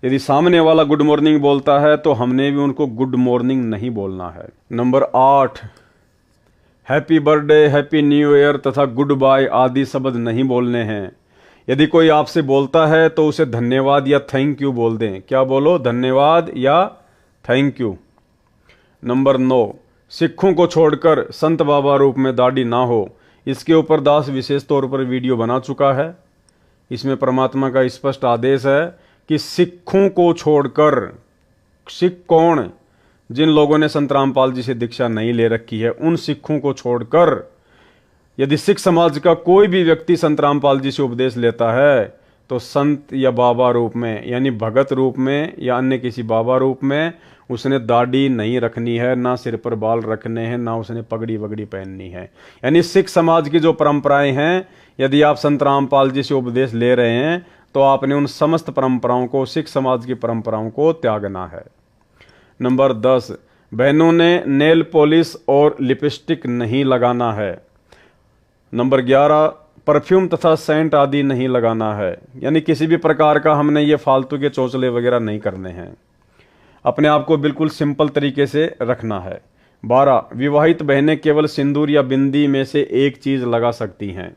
यदि सामने वाला गुड मॉर्निंग बोलता है तो हमने भी उनको गुड मॉर्निंग नहीं बोलना है। Number 8, happy birthday, happy new year तथा गुड बाय आदि शब्द नहीं बोलने हैं। यदि कोई आपसे बोलता है तो उसे धन्यवाद या थैंक यू बोल दें। क्या बोलो? धन्यवाद या थैंक यू। नंबर 9, सिखों को छोड़कर संत बाबा रूप में दाढ़ी ना हो। इसके ऊपर दास विशेष तौर पर वीडियो बना चुका है। इसमें परमात्मा का स्पष्ट आदेश है कि सिखों को छोड़कर, सिख कौन? जिन लोगों ने संत रामपाल जी से दीक्षा नहीं ले रखी है, उन सिखों को छोड़कर यदि सिख समाज का कोई भी व्यक्ति संत रामपाल जी से उपदेश लेता है तो संत या बाबा रूप में, यानी भगत रूप में या अन्य किसी बाबा रूप में उसने दाढ़ी नहीं रखनी है, ना सिर पर बाल रखने हैं, ना उसने पगड़ी वगड़ी पहननी है। यानी सिख समाज की जो परंपराएं हैं, यदि आप संत रामपाल जी से उपदेश ले रहे हैं तो आपने उन समस्त परंपराओं को, सिख समाज की परंपराओं को त्यागना है। नंबर 10, बहनों ने नेल पॉलिश और लिपस्टिक नहीं लगाना है। नंबर 11, परफ्यूम तथा सेंट आदि नहीं लगाना है, यानी किसी भी प्रकार का हमने ये फालतू के चौंचले वगैरह नहीं करने हैं। अपने आप को बिल्कुल सिंपल तरीके से रखना है। 12, विवाहित बहनें केवल सिंदूर या बिंदी में से एक चीज लगा सकती हैं।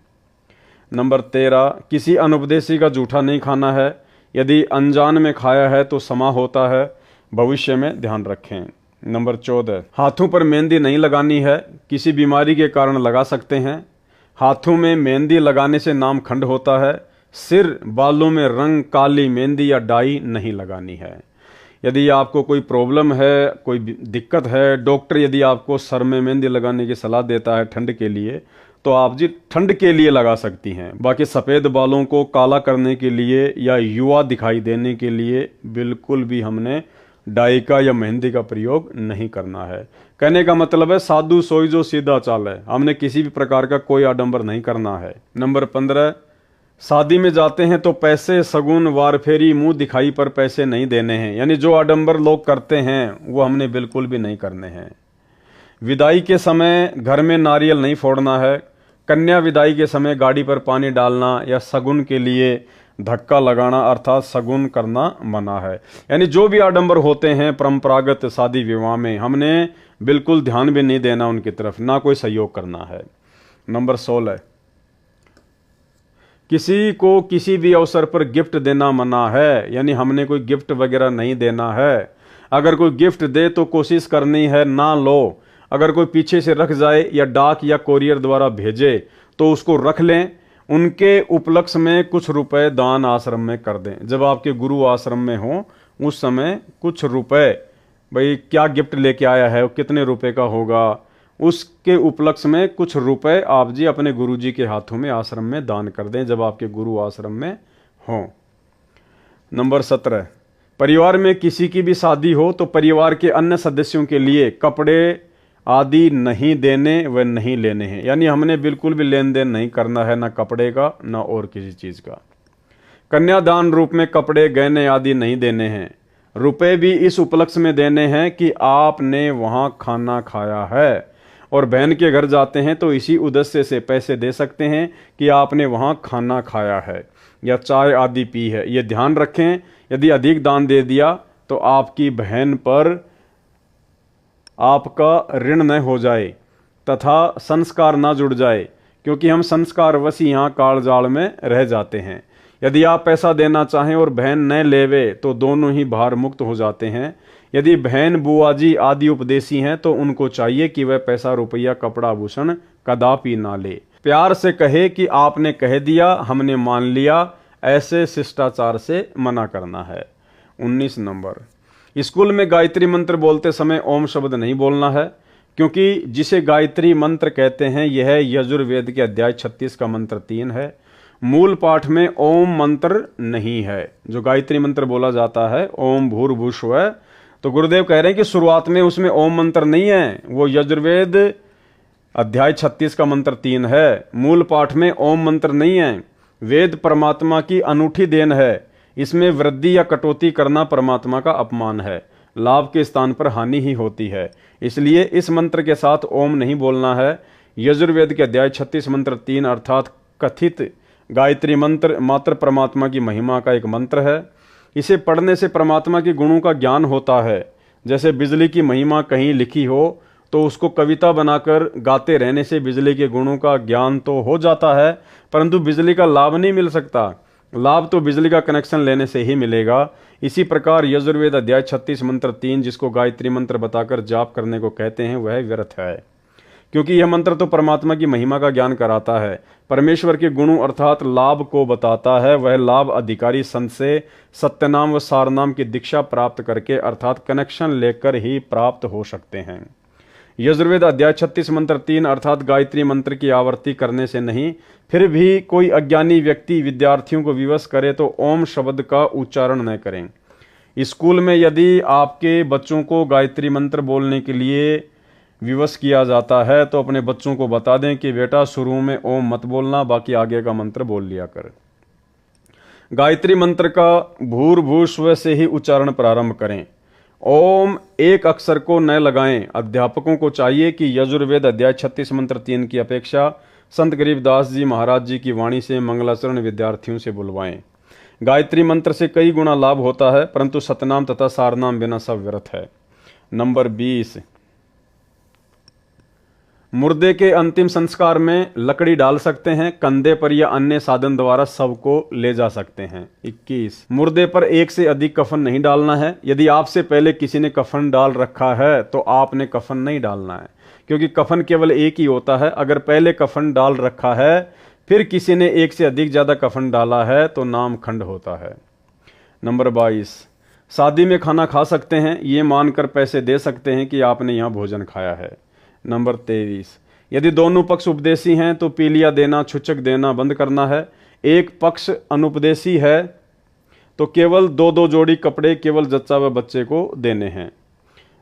नंबर 13, किसी अनुपदेशी का जूठा नहीं खाना है। यदि अनजान में खाया है तो समा होता है, भविष्य में ध्यान रखें। नंबर 14, हाथों पर मेहंदी नहीं लगानी है, किसी बीमारी के कारण लगा सकते हैं। हाथों में मेहंदी लगाने से नाम खंड होता है। सिर बालों में रंग, काली मेहंदी या डाई नहीं लगानी है। यदि आपको कोई प्रॉब्लम है, कोई दिक्कत है, डॉक्टर यदि आपको सर में मेहंदी लगाने की सलाह देता है ठंड के लिए, तो आप जी ठंड के लिए लगा सकती हैं। बाकी सफ़ेद बालों को काला करने के लिए या युवा दिखाई देने के लिए बिल्कुल भी हमने डाई का या मेहंदी का प्रयोग नहीं करना है। कहने का मतलब है साधु सोई जो सीधा चाल है, हमने किसी भी प्रकार का कोई आडंबर नहीं करना है। नंबर 15, शादी में जाते हैं तो पैसे, सगुन, वार फेरी, मुंह दिखाई पर पैसे नहीं देने हैं, यानी जो आडंबर लोग करते हैं वो हमने बिल्कुल भी नहीं करने हैं। विदाई के समय घर में नारियल नहीं फोड़ना है। कन्या विदाई के समय गाड़ी पर पानी डालना या सगुन के लिए धक्का लगाना अर्थात सगुन करना मना है। यानी जो भी आडंबर होते हैं परंपरागत शादी विवाह में, हमने बिल्कुल ध्यान भी नहीं देना उनकी तरफ, ना कोई सहयोग करना है। नंबर 16, किसी को किसी भी अवसर पर गिफ्ट देना मना है, यानी हमने कोई गिफ्ट वगैरह नहीं देना है। अगर कोई गिफ्ट दे तो कोशिश करनी है ना लो। अगर कोई पीछे से रख जाए या डाक या कोरियर द्वारा भेजे तो उसको रख लें। उनके उपलक्ष्य में कुछ रुपए दान आश्रम में कर दें। जब आपके गुरु आश्रम में हो उस समय कुछ रुपए, भाई क्या गिफ्ट लेके आया है, कितने रुपए का होगा, उसके उपलक्ष्य में कुछ रुपए आप जी अपने गुरु जी के हाथों में आश्रम में दान कर दें जब आपके गुरु आश्रम में हों। नंबर 17, परिवार में किसी की भी शादी हो तो परिवार के अन्य सदस्यों के लिए कपड़े आदि नहीं देने व नहीं लेने हैं, यानी हमने बिल्कुल भी लेन देन नहीं करना है, ना कपड़े का ना और किसी चीज का। कन्यादान रूप में कपड़े, गहने आदि नहीं देने हैं। रुपए भी इस उपलक्ष्य में देने हैं कि आपने वहां खाना खाया है, और बहन के घर जाते हैं तो इसी उद्देश्य से पैसे दे सकते हैं कि आपने वहां खाना खाया है या चाय आदि पी है। ये ध्यान रखें, यदि अधिक दान दे दिया तो आपकी बहन पर आपका ऋण न हो जाए तथा संस्कार ना जुड़ जाए, क्योंकि हम संस्कारवश यहाँ काल जाल में रह जाते हैं। यदि आप पैसा देना चाहें और बहन न लेवे तो दोनों ही भार मुक्त हो जाते हैं। यदि बहन, बुआ जी आदि उपदेशी हैं तो उनको चाहिए कि वह पैसा, रुपया, कपड़ा, आभूषण कदापि ना ले। प्यार से कहे कि आपने कह दिया, हमने मान लिया, ऐसे शिष्टाचार से मना करना है। 19 नंबर, स्कूल में गायत्री मंत्र बोलते समय ओम शब्द नहीं बोलना है, क्योंकि जिसे गायत्री मंत्र कहते हैं यह यजुर्वेद के अध्याय 36 का मंत्र 3 है। मूल पाठ में ओम मंत्र नहीं है। जो गायत्री मंत्र बोला जाता है ओम भूर्भुवस्सुवः, तो गुरुदेव कह रहे हैं कि शुरुआत में उसमें ओम मंत्र नहीं है, वो यजुर्वेद अध्याय 36 का मंत्र 3 है। मूल पाठ में ओम मंत्र नहीं है। वेद परमात्मा की अनूठी देन है, इसमें वृद्धि या कटौती करना परमात्मा का अपमान है। लाभ के स्थान पर हानि ही होती है, इसलिए इस मंत्र के साथ ओम नहीं बोलना है। यजुर्वेद के अध्याय 36 मंत्र 3 अर्थात कथित गायत्री मंत्र मात्र परमात्मा की महिमा का एक मंत्र है। इसे पढ़ने से परमात्मा के गुणों का ज्ञान होता है। जैसे बिजली की महिमा कहीं लिखी हो तो उसको कविता बनाकर गाते रहने से बिजली के गुणों का ज्ञान तो हो जाता है, परंतु बिजली का लाभ नहीं मिल सकता। लाभ तो बिजली का कनेक्शन लेने से ही मिलेगा। इसी प्रकार यजुर्वेद अध्याय 36 मंत्र 3 जिसको गायत्री मंत्र बताकर जाप करने को कहते हैं वह व्यर्थ है, क्योंकि यह मंत्र तो परमात्मा की महिमा का ज्ञान कराता है, परमेश्वर के गुणों अर्थात लाभ को बताता है। वह लाभ अधिकारी संत से सत्यनाम व सारनाम की दीक्षा प्राप्त करके अर्थात कनेक्शन लेकर ही प्राप्त हो सकते हैं। यजुर्वेद अध्याय 36 मंत्र 3 अर्थात गायत्री मंत्र की आवृत्ति करने से नहीं, फिर भी कोई अज्ञानी व्यक्ति विद्यार्थियों को विवश करे तो ओम शब्द का उच्चारण न करें। स्कूल में यदि आपके बच्चों को गायत्री मंत्र बोलने के लिए विवश किया जाता है तो अपने बच्चों को बता दें कि बेटा शुरू में ओम मत बोलना, बाकी आगे का मंत्र बोल लिया कर। गायत्री मंत्र का भूर्भुवस्व से ही उच्चारण प्रारंभ करें। ओम एक अक्षर को न लगाएं। अध्यापकों को चाहिए कि यजुर्वेद अध्याय 36 मंत्र 3 की अपेक्षा संत गरीबदास जी महाराज जी की वाणी से मंगलाचरण विद्यार्थियों से बुलवाएं। गायत्री मंत्र से कई गुना लाभ होता है, परंतु सतनाम तथा सारनाम बिना सब व्यर्थ है। नंबर 20, मुर्दे के अंतिम संस्कार में लकड़ी डाल सकते हैं, कंधे पर या अन्य साधन द्वारा शव को ले जा सकते हैं। 21, मुर्दे पर एक से अधिक कफन नहीं डालना है। यदि आपसे पहले किसी ने कफन डाल रखा है तो आपने कफन नहीं डालना है, क्योंकि कफन केवल एक ही होता है। अगर पहले कफन डाल रखा है फिर किसी ने एक से अधिक ज्यादा कफन डाला है तो नाम खंड होता है। नंबर 22, शादी में खाना खा सकते हैं, ये मानकर पैसे दे सकते हैं कि आपने यहाँ भोजन खाया है। नंबर 23, यदि दोनों पक्ष उपदेशी हैं तो पीलिया देना, छुचक देना बंद करना है। एक पक्ष अनुपदेशी है तो केवल 2-2 जोड़ी कपड़े केवल जच्चा व बच्चे को देने हैं।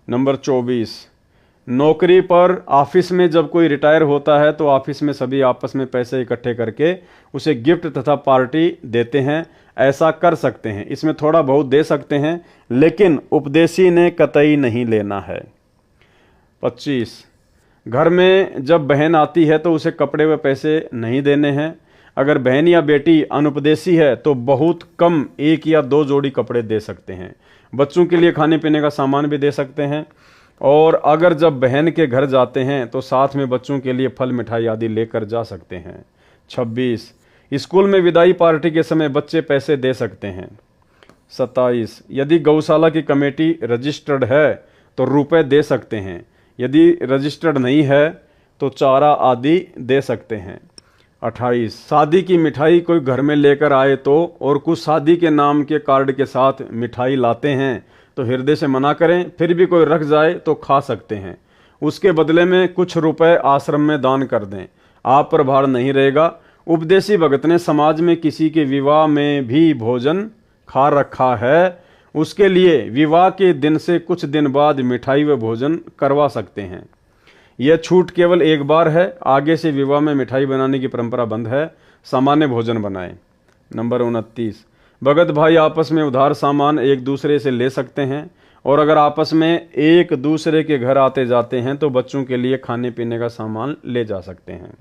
नंबर 24, नौकरी पर ऑफिस में जब कोई रिटायर होता है तो ऑफिस में सभी आपस में पैसे इकट्ठे करके उसे गिफ्ट तथा पार्टी देते हैं। ऐसा कर सकते हैं, इसमें थोड़ा बहुत दे सकते हैं, लेकिन उपदेशी ने कतई नहीं लेना है। 25, घर में जब बहन आती है तो उसे कपड़े व पैसे नहीं देने हैं। अगर बहन या बेटी अनुपदेशी है तो बहुत कम 1 या 2 जोड़ी कपड़े दे सकते हैं। बच्चों के लिए खाने पीने का सामान भी दे सकते हैं। और अगर जब बहन के घर जाते हैं तो साथ में बच्चों के लिए फल मिठाई आदि लेकर जा सकते हैं। 26, स्कूल में विदाई पार्टी के समय बच्चे पैसे दे सकते हैं। 27, यदि गौशाला की कमेटी रजिस्टर्ड है तो रुपए दे सकते हैं। यदि रजिस्टर्ड नहीं है तो चारा आदि दे सकते हैं। 28, शादी की मिठाई कोई घर में लेकर आए तो और कुछ शादी के नाम के कार्ड के साथ मिठाई लाते हैं तो हृदय से मना करें। फिर भी कोई रख जाए तो खा सकते हैं। उसके बदले में कुछ रुपए आश्रम में दान कर दें, आप पर भार नहीं रहेगा। उपदेशी भगत ने समाज में किसी के विवाह में भी भोजन खा रखा है, उसके लिए विवाह के दिन से कुछ दिन बाद मिठाई व भोजन करवा सकते हैं। यह छूट केवल एक बार है, आगे से विवाह में मिठाई बनाने की परंपरा बंद है। सामान्य भोजन बनाएं। नंबर 29, भगत भाई आपस में उधार सामान एक दूसरे से ले सकते हैं, और अगर आपस में एक दूसरे के घर आते जाते हैं तो बच्चों के लिए खाने पीने का सामान ले जा सकते हैं।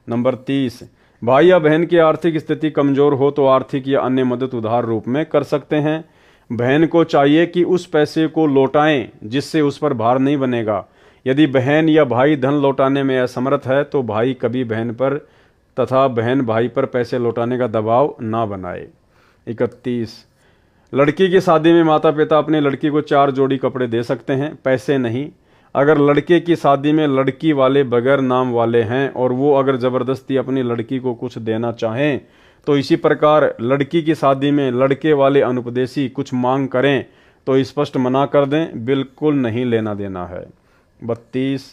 नंबर 30, भाई या बहन की आर्थिक स्थिति कमजोर हो तो आर्थिक या अन्य मदद उधार रूप में कर सकते हैं। बहन को चाहिए कि उस पैसे को लौटाएं जिससे उस पर भार नहीं बनेगा। यदि बहन या भाई धन लौटाने में असमर्थ है तो भाई कभी बहन पर तथा बहन भाई पर पैसे लौटाने का दबाव ना बनाए। 31, लड़की की शादी में माता पिता अपनी लड़की को 4 जोड़ी कपड़े दे सकते हैं, पैसे नहीं। अगर लड़के की शादी में लड़की वाले बगैर नाम वाले हैं और वो अगर ज़बरदस्ती अपनी लड़की को कुछ देना चाहें तो इसी प्रकार लड़की की शादी में लड़के वाले अनुपदेशी कुछ मांग करें तो स्पष्ट मना कर दें, बिल्कुल नहीं लेना देना है। 32,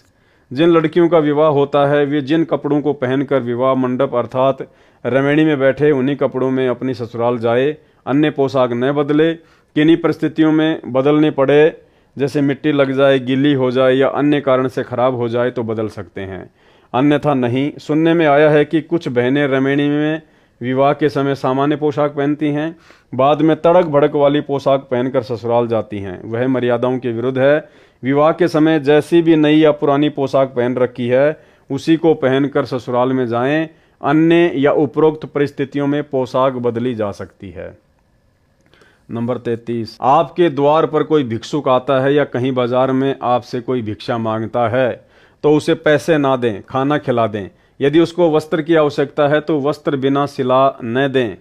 जिन लड़कियों का विवाह होता है वे जिन कपड़ों को पहनकर विवाह मंडप अर्थात रमेणी में बैठे उन्हीं कपड़ों में अपनी ससुराल जाए, अन्य पोशाक न बदले। किन्हीं परिस्थितियों में बदलने पड़े, जैसे मिट्टी लग जाए, गीली हो जाए या अन्य कारण से खराब हो जाए तो बदल सकते हैं, अन्यथा नहीं। सुनने में आया है कि कुछ बहनें रमेणी में विवाह के समय सामान्य पोशाक पहनती हैं, बाद में तड़क भड़क वाली पोशाक पहनकर ससुराल जाती हैं। वह मर्यादाओं के विरुद्ध है। विवाह के समय जैसी भी नई या पुरानी पोशाक पहन रखी है उसी को पहनकर ससुराल में जाएं, अन्य या उपरोक्त परिस्थितियों में पोशाक बदली जा सकती है। नंबर 33, आपके द्वार पर कोई भिक्षुक आता है या कहीं बाजार में आपसे कोई भिक्षा मांगता है तो उसे पैसे ना दें, खाना खिला दें। यदि उसको वस्त्र की आवश्यकता है तो वस्त्र बिना सिला न दें,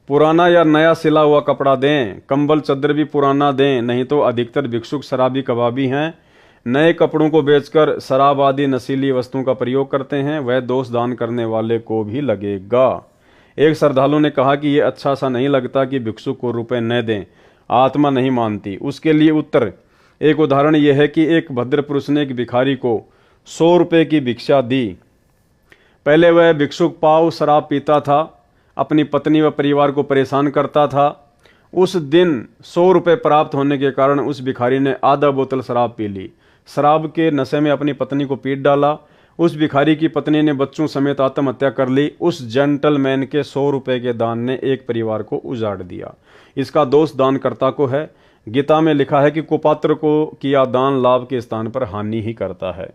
पुराना या नया सिला हुआ कपड़ा दें। कंबल चादर भी पुराना दें, नहीं तो अधिकतर भिक्षुक शराबी कबाबी हैं, नए कपड़ों को बेचकर शराब आदि नशीली वस्तुओं का प्रयोग करते हैं, वह दोष दान करने वाले को भी लगेगा। एक श्रद्धालु ने कहा कि यह अच्छा सा नहीं लगता कि भिक्षुक को रुपए न दें, आत्मा नहीं मानती। उसके लिए उत्तर, एक उदाहरण यह है कि एक भद्र पुरुष ने एक भिखारी को 100 रुपये की भिक्षा दी। पहले वह भिक्षुक पाव शराब पीता था, अपनी पत्नी व परिवार को परेशान करता था। उस दिन 100 रुपये प्राप्त होने के कारण उस भिखारी ने आधा बोतल शराब पी ली। शराब के नशे में अपनी पत्नी को पीट डाला। उस भिखारी की पत्नी ने बच्चों समेत आत्महत्या कर ली। उस जेंटलमैन के 100 रुपए के दान ने एक परिवार को उजाड़ दिया। इसका दोष दानकर्ता को है। गीता में लिखा है कि कुपात्र को किया दान लाभ के स्थान पर हानि ही करता है।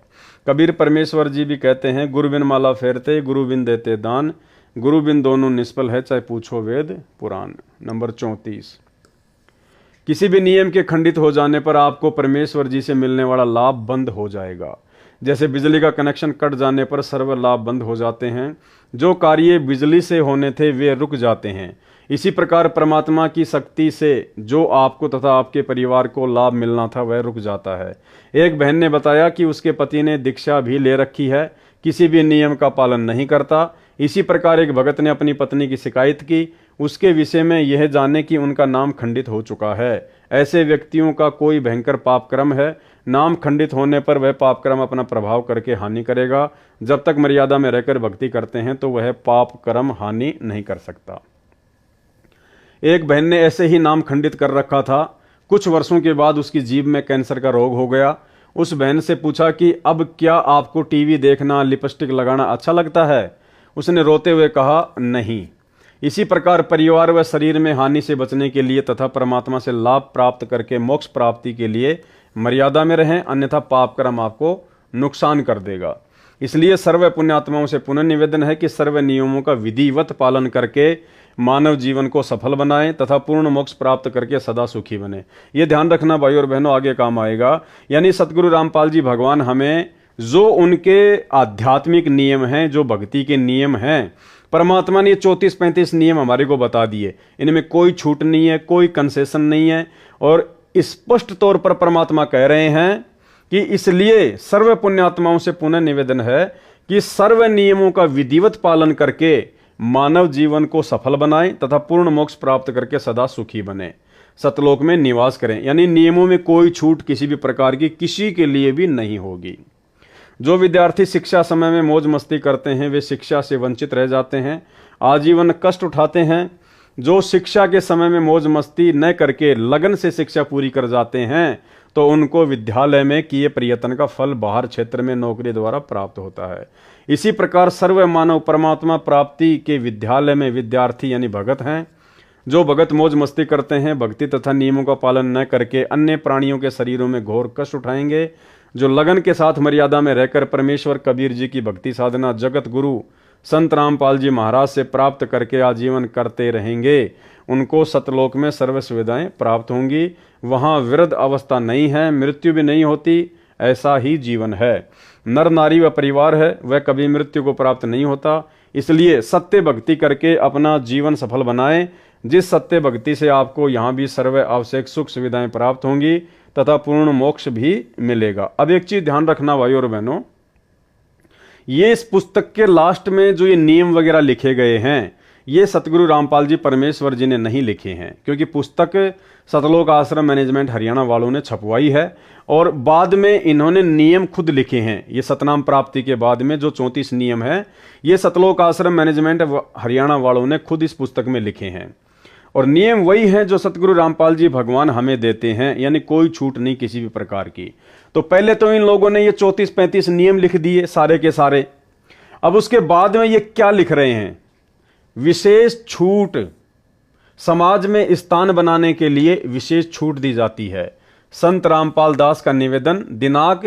कबीर परमेश्वर जी भी कहते हैं, गुरु बिन माला फेरते, गुरु बिन देते दान, गुरु बिन दोनों निष्फल है, चाहे पूछो वेद पुराण। नंबर 34, किसी भी नियम के खंडित हो जाने पर आपको परमेश्वर जी से मिलने वाला लाभ बंद हो जाएगा। जैसे बिजली का कनेक्शन कट जाने पर सर्व लाभ बंद हो जाते हैं, जो कार्य बिजली से होने थे वे रुक जाते हैं। इसी प्रकार परमात्मा की शक्ति से जो आपको तथा आपके परिवार को लाभ मिलना था वह रुक जाता है। एक बहन ने बताया कि उसके पति ने दीक्षा भी ले रखी है, किसी भी नियम का पालन नहीं करता। इसी प्रकार एक भगत ने अपनी पत्नी की शिकायत की, उसके विषय में यह जाने कि उनका नाम खंडित हो चुका है। ऐसे व्यक्तियों का कोई भयंकर पाप कर्म है। नाम खंडित होने पर वह पाप कर्म अपना प्रभाव करके हानि करेगा। जब तक मर्यादा में रहकर भक्ति करते हैं तो वह पाप कर्म हानि नहीं कर सकता। एक बहन ने ऐसे ही नाम खंडित कर रखा था। कुछ वर्षों के बाद उसकी जीभ में कैंसर का रोग हो गया। उस बहन से पूछा कि अब क्या आपको टीवी देखना, लिपस्टिक लगाना अच्छा लगता है? उसने रोते हुए कहा, नहीं। इसी प्रकार परिवार व शरीर में हानि से बचने के लिए तथा परमात्मा से लाभ प्राप्त करके मोक्ष प्राप्ति के लिए मर्यादा में रहें, अन्यथा पाप कर्म आपको नुकसान कर देगा। इसलिए सर्व पुण्यात्माओं से पुनः निवेदन है कि सर्व नियमों का विधिवत पालन करके मानव जीवन को सफल बनाएं तथा पूर्ण मोक्ष प्राप्त करके सदा सुखी बने। ये ध्यान रखना भाई और बहनों, आगे काम आएगा। यानी सतगुरु रामपाल जी भगवान हमें जो उनके आध्यात्मिक नियम हैं, जो भक्ति के नियम हैं, परमात्मा ने 34-35 नियम हमारे को बता दिए। इनमें कोई छूट नहीं है, कोई कंसेशन नहीं है। और स्पष्ट तौर पर परमात्मा कह रहे हैं कि इसलिए सर्व पुण्यात्माओं से पुनः निवेदन है कि सर्व नियमों का विधिवत पालन करके मानव जीवन को सफल बनाएं तथा पूर्ण मोक्ष प्राप्त करके सदा सुखी बने, सतलोक में निवास करें। यानी नियमों में कोई छूट किसी भी प्रकार की किसी के लिए भी नहीं होगी। जो विद्यार्थी शिक्षा समय में मौज मस्ती करते हैं वे शिक्षा से वंचित रह जाते हैं, आजीवन कष्ट उठाते हैं। जो शिक्षा के समय में मौज मस्ती न करके लगन से शिक्षा पूरी कर जाते हैं तो उनको विद्यालय में किए प्रयत्न का फल बाहर क्षेत्र में नौकरी द्वारा प्राप्त होता है। इसी प्रकार सर्व मानव परमात्मा प्राप्ति के विद्यालय में विद्यार्थी यानी भगत हैं। जो भगत मौज मस्ती करते हैं, भक्ति तथा नियमों का पालन न करके अन्य प्राणियों के शरीरों में घोर कष्ट उठाएंगे। जो लगन के साथ मर्यादा में रहकर परमेश्वर कबीर जी की भक्ति साधना जगत गुरु संत रामपाल जी महाराज से प्राप्त करके आजीवन करते रहेंगे, उनको सतलोक में सर्व सुविधाएं प्राप्त होंगी। वहां वृद्ध अवस्था नहीं है, मृत्यु भी नहीं होती, ऐसा ही जीवन है। नर नारी व परिवार है, वह कभी मृत्यु को प्राप्त नहीं होता। इसलिए सत्य भक्ति करके अपना जीवन सफल बनाएं, जिस सत्य भक्ति से आपको यहाँ भी सर्व आवश्यक सुख सुविधाएं प्राप्त होंगी तथा पूर्ण मोक्ष भी मिलेगा। अब एक चीज ध्यान रखना भाई और बहनों, ये इस पुस्तक के लास्ट में जो ये नियम वगैरह लिखे गए हैं ये सतगुरु रामपाल जी परमेश्वर जी ने नहीं लिखे हैं, क्योंकि पुस्तक सतलोक आश्रम मैनेजमेंट हरियाणा वालों ने छपवाई है और बाद में इन्होंने नियम खुद लिखे हैं। ये सतनाम प्राप्ति के बाद में जो 34 नियम है ये सतलोक आश्रम मैनेजमेंट हरियाणा वालों ने खुद इस पुस्तक में लिखे हैं और नियम वही हैं जो सतगुरु रामपाल जी भगवान हमें देते हैं, यानी कोई छूट नहीं किसी भी प्रकार की। तो पहले तो इन लोगों ने ये 34-35 नियम लिख दिए सारे के सारे। अब उसके बाद में ये क्या लिख रहे हैं, विशेष छूट, समाज में स्थान बनाने के लिए विशेष छूट दी जाती है। संत रामपाल दास का निवेदन, दिनांक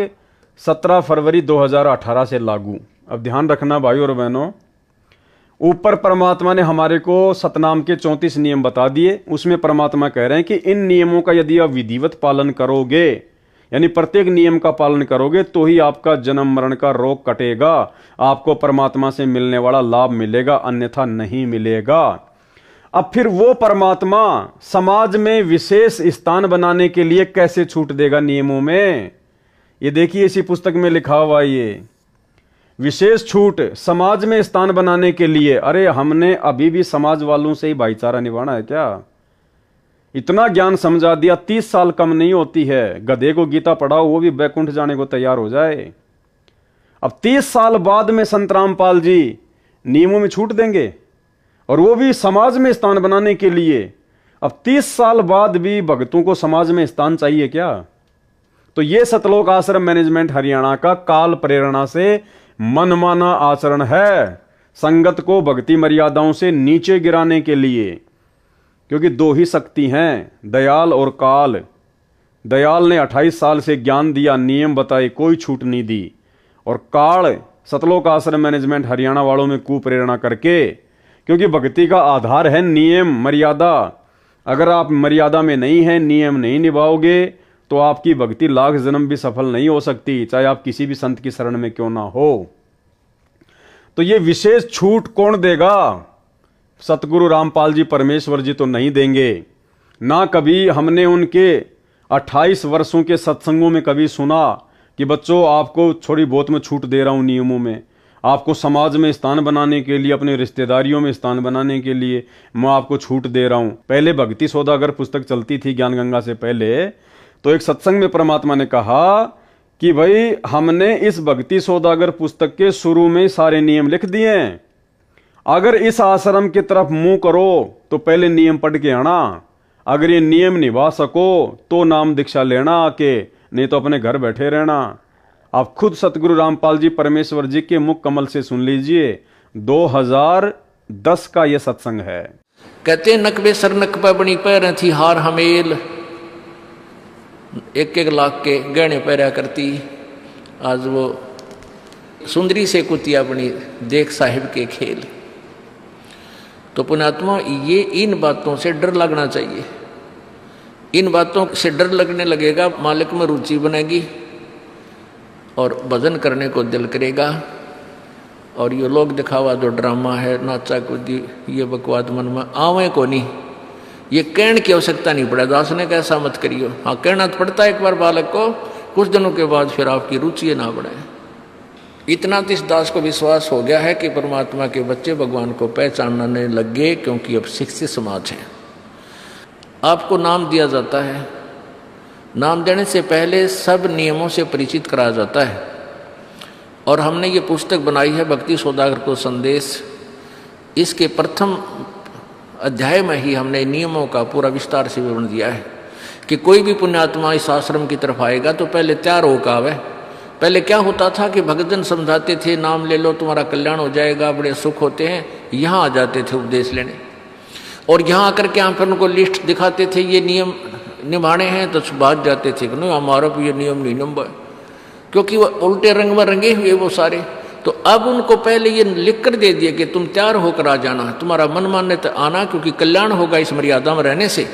17 फरवरी 2018 से लागू। अब ध्यान रखना भाई और बहनों, ऊपर परमात्मा ने हमारे को सतनाम के 34 नियम बता दिए। उसमें परमात्मा कह रहे हैं कि इन नियमों का यदि आप विधिवत पालन करोगे, यानी प्रत्येक नियम का पालन करोगे तो ही आपका जन्म मरण का रोग कटेगा, आपको परमात्मा से मिलने वाला लाभ मिलेगा, अन्यथा नहीं मिलेगा। अब फिर वो परमात्मा समाज में विशेष स्थान बनाने के लिए कैसे छूट देगा नियमों में? ये देखिए इसी पुस्तक में लिखा हुआ ये विशेष छूट समाज में स्थान बनाने के लिए। अरे हमने अभी भी समाज वालों से ही भाईचारा निभाना है क्या? इतना ज्ञान समझा दिया, 30 साल कम नहीं होती है। गधे को गीता पढ़ाओ वो भी बैकुंठ जाने को तैयार हो जाए। अब 30 साल बाद में संत रामपाल जी नियमों में छूट देंगे और वो भी समाज में स्थान बनाने के लिए। अब 30 साल बाद भी भक्तों को समाज में स्थान चाहिए क्या? तो ये सतलोक आश्रम मैनेजमेंट हरियाणा का काल प्रेरणा से मनमाना आचरण है संगत को भक्ति मर्यादाओं से नीचे गिराने के लिए। क्योंकि दो ही शक्ति हैं, दयाल और काल। दयाल ने 28 साल से ज्ञान दिया, नियम बताए, कोई छूट नहीं दी। और काल सतलोक आश्रम मैनेजमेंट हरियाणा वालों में कुप्रेरणा करके, क्योंकि भक्ति का आधार है नियम मर्यादा। अगर आप मर्यादा में नहीं हैं, नियम नहीं निभाओगे, तो आपकी भक्ति लाख जन्म भी सफल नहीं हो सकती, चाहे आप किसी भी संत की शरण में क्यों ना हो। तो ये विशेष छूट कौन देगा? सतगुरु रामपाल जी परमेश्वर जी तो नहीं देंगे। ना कभी हमने उनके 28 वर्षों के सत्संगों में कभी सुना कि बच्चों आपको थोड़ी बहुत मैं छूट दे रहा हूं नियमों में, आपको समाज में स्थान बनाने के लिए, अपने रिश्तेदारियों में स्थान बनाने के लिए मैं आपको छूट दे रहा हूं। पहले भक्ति सौदागर पुस्तक चलती थी ज्ञान गंगा से पहले, तो एक सत्संग में परमात्मा ने कहा कि भाई हमने इस भक्ति सौदागर पुस्तक के शुरू में सारे नियम लिख दिए हैं, अगर इस आश्रम की तरफ मुंह करो तो पहले नियम पढ़ के आना, अगर ये नियम निभा सको तो नाम दीक्षा लेना आके, नहीं तो अपने घर बैठे रहना। आप खुद सतगुरु रामपाल जी परमेश्वर जी के मुख कमल से सुन लीजिए, 2010 का ये सत्संग है। कहते नकबे सर नकबा बनी पैर थी हार हमेल, 1-1 लाख के गहने पहरा करती, आज वो सुंदरी से कुतिया बनी देख साहिब के खेल। तो पुण्यात्मा, ये इन बातों से डर लगना चाहिए। इन बातों से डर लगने लगेगा, मालिक में रुचि बनेगी और भजन करने को दिल करेगा। और ये लोग दिखावा जो ड्रामा है, नाचा कूदी, ये बकवाद मन में आवे को नहीं, ये कहने की आवश्यकता नहीं पड़े। दास ने कैसा मत करियो, हाँ कहना तो पड़ता है एक बार बालक को, कुछ दिनों के बाद फिर आपकी रुचि ना बढ़े। इतना तो इस दास को विश्वास हो गया है कि परमात्मा के बच्चे भगवान को पहचानने लग गए, क्योंकि अब शिक्षित समाज है। आपको नाम दिया जाता है, नाम देने से पहले सब नियमों से परिचित कराया जाता है। और हमने ये पुस्तक बनाई है भक्ति सौदागर को संदेश, इसके प्रथम अध्याय में ही हमने नियमों का पूरा विस्तार से विवरण दिया है कि कोई भी पुण्यात्मा इस आश्रम की तरफ आएगा तो पहले तैयार होकर आवे। पहले क्या होता था कि भक्तजन समझाते थे नाम ले लो तुम्हारा कल्याण हो जाएगा, बड़े सुख होते हैं, यहाँ आ जाते थे उपदेश लेने, और यहाँ आकर के हम फिर उनको लिस्ट दिखाते थे ये नियम निभाने हैं, तो भाग जाते थे कि नहीं हमारा भी ये नियम नहीं निभा, क्योंकि वो उल्टे रंग में रंगे हुए वो सारे। तो अब उनको पहले ये लिख कर दे दिया कि तुम तैयार होकर आ जाना, तुम्हारा मन मान्य तो आना, क्योंकि कल्याण होगा इस मर्यादा में रहने से।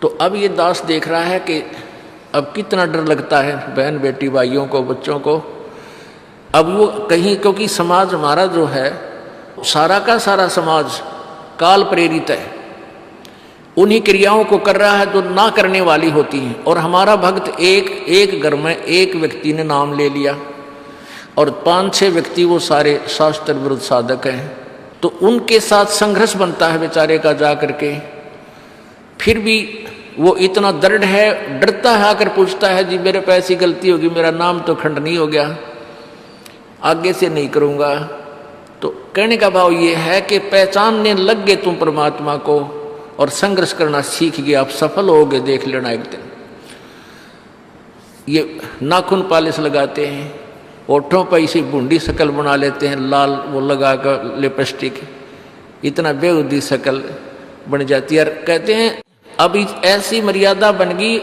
तो अब ये दास देख रहा है कि अब कितना डर लगता है बहन बेटी भाइयों को, बच्चों को। अब वो कहीं, क्योंकि समाज हमारा जो है सारा का सारा समाज काल प्रेरित है, उन्हीं क्रियाओं को कर रहा है जो ना करने वाली होती हैं। और हमारा भक्त एक घर में एक व्यक्ति ने नाम ले लिया और 5-6 व्यक्ति वो सारे शास्त्र विरुद्ध साधक हैं, तो उनके साथ संघर्ष बनता है बेचारे का जा करके। फिर भी वो इतना दृढ़ है, डरता है, आकर पूछता है जी मेरे पे ऐसी गलती होगी, मेरा नाम तो खंडनी हो गया, आगे से नहीं करूँगा। तो कहने का भाव ये है कि पहचानने लग गए तुम परमात्मा को और संघर्ष करना सीख गए, आप सफल होगे, देख लेना एक दिन। ये नाखून पालिश लगाते हैं, ओठों पर इसी बूंदी शक्ल बना लेते हैं, लाल वो लगा कर लिपस्टिक, इतना बेहुदी शक्ल बन जाती है। कहते हैं अब ऐसी मर्यादा बन गई,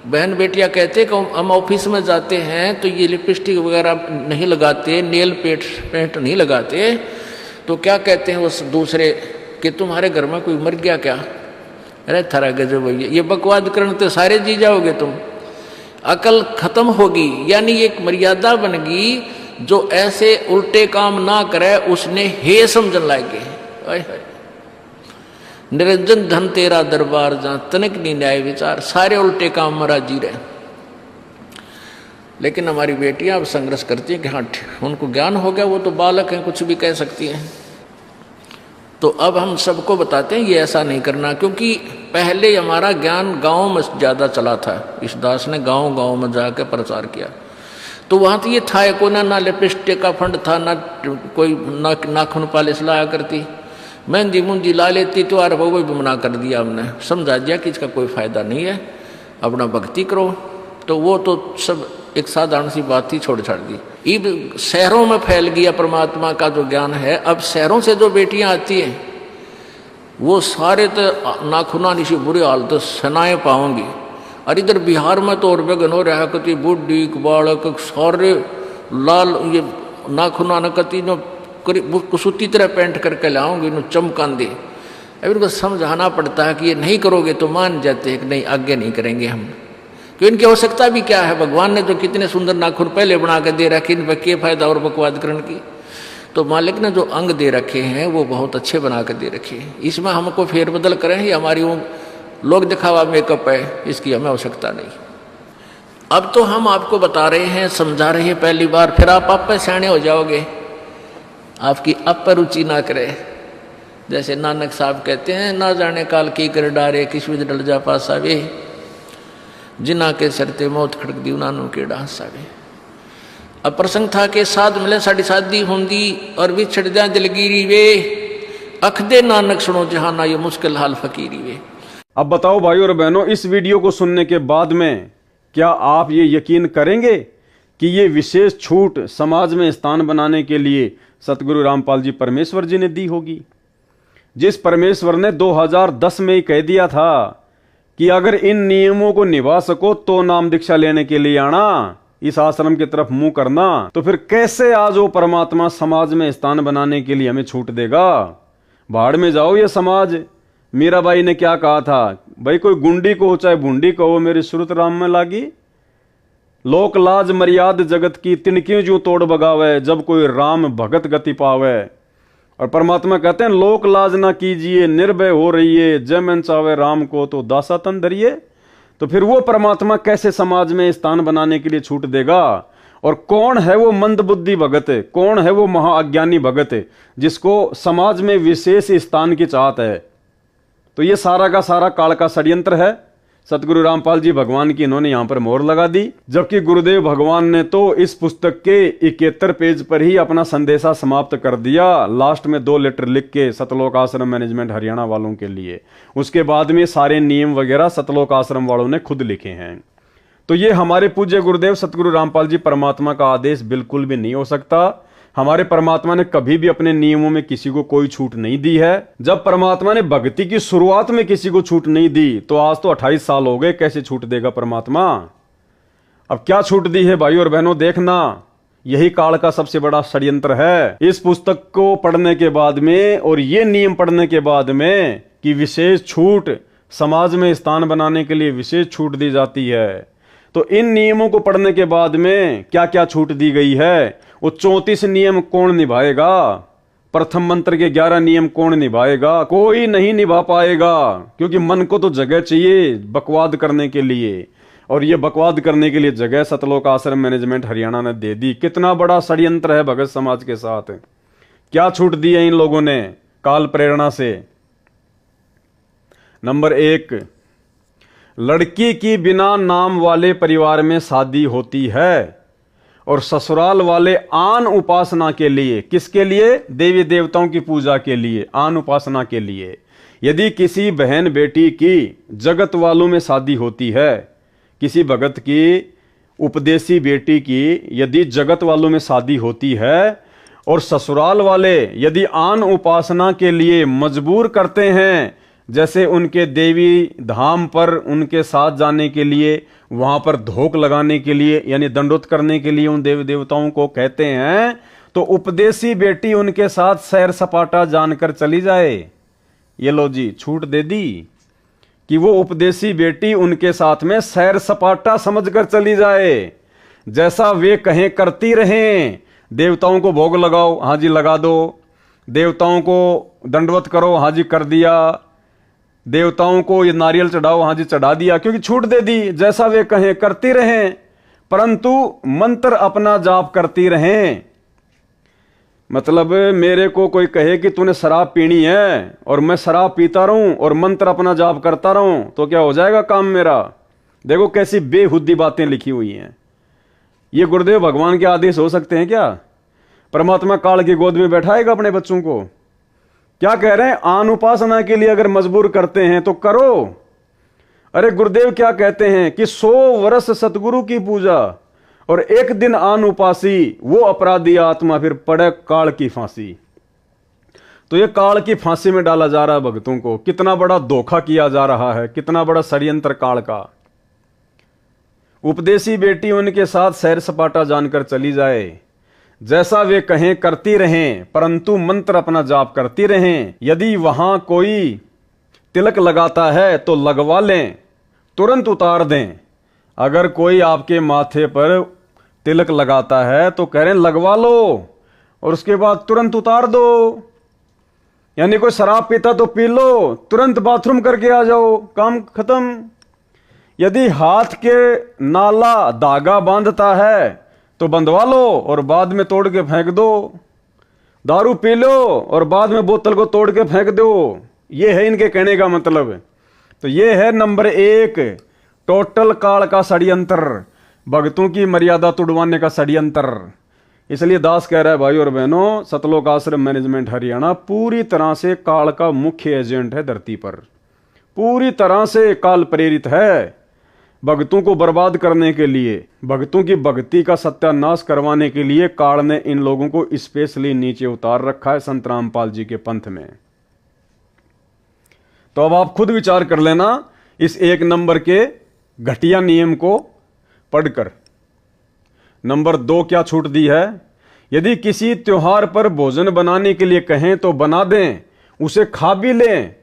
बहन बेटियां कहते हैं कि हम ऑफिस में जाते हैं तो ये लिपस्टिक वगैरह नहीं लगाते, नेल पेंट नहीं लगाते, तो क्या कहते हैं उस दूसरे कि तुम्हारे घर में कोई मर गया क्या? अरे थारा गजब भैया, ये बकवाद करने तो सारे जी जाओगे तुम, अकल खत्म होगी। यानी एक मर्यादा बन गई, जो ऐसे उल्टे काम ना करे उसने हे समझन लागे। निरंजन धन तेरा दरबार जहाँ तनिक नहीं न्याय विचार, सारे उल्टे काम में राजी रहे। लेकिन हमारी बेटियां अब संघर्ष करती हैं कि हाँ उनको ज्ञान हो गया, वो तो बालक हैं, कुछ भी कह सकती हैं। तो अब हम सबको बताते हैं ये ऐसा नहीं करना, क्योंकि पहले हमारा ज्ञान गांव में ज़्यादा चला था। इस दास ने गांव में जाकर प्रचार किया, तो वहाँ तो ये था को ना लिपस्टिक का फंड था, ना कोई नाखून पालिश लाया करती, मेहंदी मुंदी ला लेती, तो यार वो भी मना कर दिया हमने, समझा दिया कि इसका कोई फायदा नहीं है, अपना भक्ति करो। तो वो तो सब एक साधारण सी बात ही छोड़ छाड़ दी। अब शहरों में फैल गया परमात्मा का जो ज्ञान है। अब शहरों से जो बेटियां आती हैं वो सारे तो नाखुना नीचे बुरी हालत सनाए पाओगी। और इधर बिहार में तो और बेगन हो रहा है कति बुढ़ी बालक सारे लाल ये नाखुना न कति नो कुसूती तरह पेंट करके लाऊंगी नो चमकान दे। अब इनको समझाना पड़ता है कि ये नहीं करोगे तो मान जाते हैं कि नहीं आगे नहीं करेंगे हम, क्योंकि इनकी आवश्यकता भी क्या है। भगवान ने तो कितने सुंदर नाखून पहले बना के दे रखे, इन पर क्या फायदा और बकवाद करने की। तो मालिक ने जो अंग दे रखे हैं वो बहुत अच्छे बना के दे रखे हैं। इसमें हमको फेरबदल करें ये हमारी वो लोग दिखावा मेकअप है, इसकी हमें आवश्यकता नहीं। अब तो हम आपको बता रहे हैं, समझा रहे हैं पहली बार, फिर आप पे सियाने हो जाओगे, आपकी अब पर रुचि ना करे। जैसे नानक साहब कहते हैं, ना जाने काल की कर डारे किस विध डल जा पास आवे, जिना के सरते मौत खड़क दी नानू के डांस आवे। अब प्रसंग था कि साध मिले साड़ी शादी होंगी और विछड़ जाए दिलगिरी वे, अख दे नानक सुनो जहाना ये मुश्किल हाल फकीरी वे। अब बताओ भाइयों और बहनों, इस वीडियो को सुनने के बाद में क्या आप ये यकीन करेंगे कि ये विशेष छूट समाज में स्थान बनाने के लिए सतगुरु रामपाल जी परमेश्वर जी ने दी होगी? जिस परमेश्वर ने 2010 में ही कह दिया था कि अगर इन नियमों को निभा सको तो नाम दीक्षा लेने के लिए आना, इस आश्रम की तरफ मुंह करना, तो फिर कैसे आज वो परमात्मा समाज में स्थान बनाने के लिए हमें छूट देगा? भाड़ में जाओ ये समाज। मीराबाई ने क्या कहा था, भाई कोई गुंडी को चाहे भूंडी कहो मेरी सुरत राम में लागी। लोक लाज मर्याद जगत की तिनकियों जो तोड़ बगावे, जब कोई राम भगत गति पावे। और परमात्मा कहते हैं लोक लाज ना कीजिए, निर्भय हो रहिए, जय मन चावे राम को तो दासा तन धरिए। तो फिर वो परमात्मा कैसे समाज में स्थान बनाने के लिए छूट देगा? और कौन है वो मंदबुद्धि भगत, कौन है वो महाअज्ञानी भगत जिसको समाज में विशेष स्थान की चाहत है? तो ये सारा का सारा काल का षड्यंत्र है। सतगुरु रामपाल जी भगवान की इन्होंने यहां पर मोहर लगा दी, जबकि गुरुदेव भगवान ने तो इस पुस्तक के 71 पेज पर ही अपना संदेशा समाप्त कर दिया। लास्ट में 2 लेटर लिख के सतलोक आश्रम मैनेजमेंट हरियाणा वालों के लिए, उसके बाद में सारे नियम वगैरह सतलोक आश्रम वालों ने खुद लिखे हैं। तो ये हमारे पूज्य गुरुदेव सतगुरु रामपाल जी परमात्मा का आदेश बिल्कुल भी नहीं हो सकता। हमारे परमात्मा ने कभी भी अपने नियमों में किसी को कोई छूट नहीं दी है। जब परमात्मा ने भक्ति की शुरुआत में किसी को छूट नहीं दी तो आज तो 28 साल हो गए, कैसे छूट देगा परमात्मा? अब क्या छूट दी है भाइयों और बहनों, देखना। यही काल का सबसे बड़ा षड्यंत्र है। इस पुस्तक को पढ़ने के बाद में और ये नियम पढ़ने के बाद में कि विशेष छूट समाज में स्थान बनाने के लिए विशेष छूट दी जाती है, तो इन नियमों को पढ़ने के बाद में क्या क्या छूट दी गई है, वो 34 नियम कौन निभाएगा? प्रथम मंत्र के 11 नियम कौन निभाएगा? कोई नहीं निभा पाएगा, क्योंकि मन को तो जगह चाहिए बकवाद करने के लिए, और ये बकवाद करने के लिए जगह सतलोक आश्रम मैनेजमेंट हरियाणा ने दे दी। कितना बड़ा षड्यंत्र है भगत समाज के साथ। क्या छूट दी है इन लोगों ने काल प्रेरणा से? नंबर 1, लड़की की बिना नाम वाले परिवार में शादी होती है और ससुराल वाले आन उपासना के लिए, किसके लिए? देवी देवताओं की पूजा के लिए, आन उपासना के लिए। यदि किसी बहन बेटी की जगत वालों में शादी होती है, किसी भगत की उपदेशी बेटी की यदि जगत वालों में शादी होती है और ससुराल वाले यदि आन उपासना के लिए मजबूर करते हैं, जैसे उनके देवी धाम पर उनके साथ जाने के लिए, वहां पर धोख लगाने के लिए यानी दंडोत करने के लिए उन देव देवताओं को कहते हैं, तो उपदेशी बेटी उनके साथ सैर सपाटा जानकर चली जाए। ये लो जी छूट दे दी कि वो उपदेशी बेटी उनके साथ में सैर सपाटा समझकर चली जाए, जैसा वे कहें करती रहें। देवताओं को भोग लगाओ, हाँ जी लगा दो। देवताओं को दंडवत करो, हाँ जी कर दिया। देवताओं को ये नारियल चढ़ाओ, हाँ जी चढ़ा दिया, क्योंकि छूट दे दी। जैसा वे कहें करती रहें, परंतु मंत्र अपना जाप करती रहें। मतलब मेरे को कोई कहे कि तूने शराब पीनी है और मैं शराब पीता रहूं और मंत्र अपना जाप करता रहूं, तो क्या हो जाएगा काम मेरा? देखो कैसी बेहुद्दी बातें लिखी हुई हैं। ये गुरुदेव भगवान के आदेश हो सकते हैं क्या? परमात्मा काल की गोद में बैठाएगा अपने बच्चों को? क्या कह रहे हैं? आन उपासना के लिए अगर मजबूर करते हैं तो करो। अरे गुरुदेव क्या कहते हैं कि 100 वर्ष सतगुरु की पूजा और एक दिन आन उपासी, वो अपराधी आत्मा फिर पड़े काल की फांसी। तो ये काल की फांसी में डाला जा रहा है भक्तों को। कितना बड़ा धोखा किया जा रहा है, कितना बड़ा षड्यंत्र काल का। उपदेशी बेटी उनके साथ सैर सपाटा जानकर चली जाए, जैसा वे कहें करती रहें, परंतु मंत्र अपना जाप करती रहें। यदि वहां कोई तिलक लगाता है तो लगवा लें, तुरंत उतार दें। अगर कोई आपके माथे पर तिलक लगाता है तो कह रहे हैं लगवा लो और उसके बाद तुरंत उतार दो। यानी कोई शराब पीता तो पी लो, तुरंत बाथरूम करके आ जाओ, काम खत्म। यदि हाथ के नाला धागा बांधता है तो बंधवा लो और बाद में तोड़ के फेंक दो। दारू पी लो और बाद में बोतल को तोड़ के फेंक दो। ये है इनके कहने का मतलब। तो ये है नंबर 1 टोटल काल का षड्यंत्र, भक्तों की मर्यादा तुड़वाने का षड्यंत्र। इसलिए दास कह रहा है भाई और बहनों, सतलोक आश्रम मैनेजमेंट हरियाणा पूरी तरह से काल का मुख्य एजेंट है धरती पर। पूरी तरह से काल प्रेरित है भक्तों को बर्बाद करने के लिए, भक्तों की भक्ति का सत्यानाश करवाने के लिए काल ने इन लोगों को स्पेशली नीचे उतार रखा है संत रामपाल जी के पंथ में। तो अब आप खुद विचार कर लेना इस 1 नंबर के घटिया नियम को पढ़कर। नंबर 2 क्या छूट दी है? यदि किसी त्योहार पर भोजन बनाने के लिए कहें तो बना दें, उसे खा भी लें,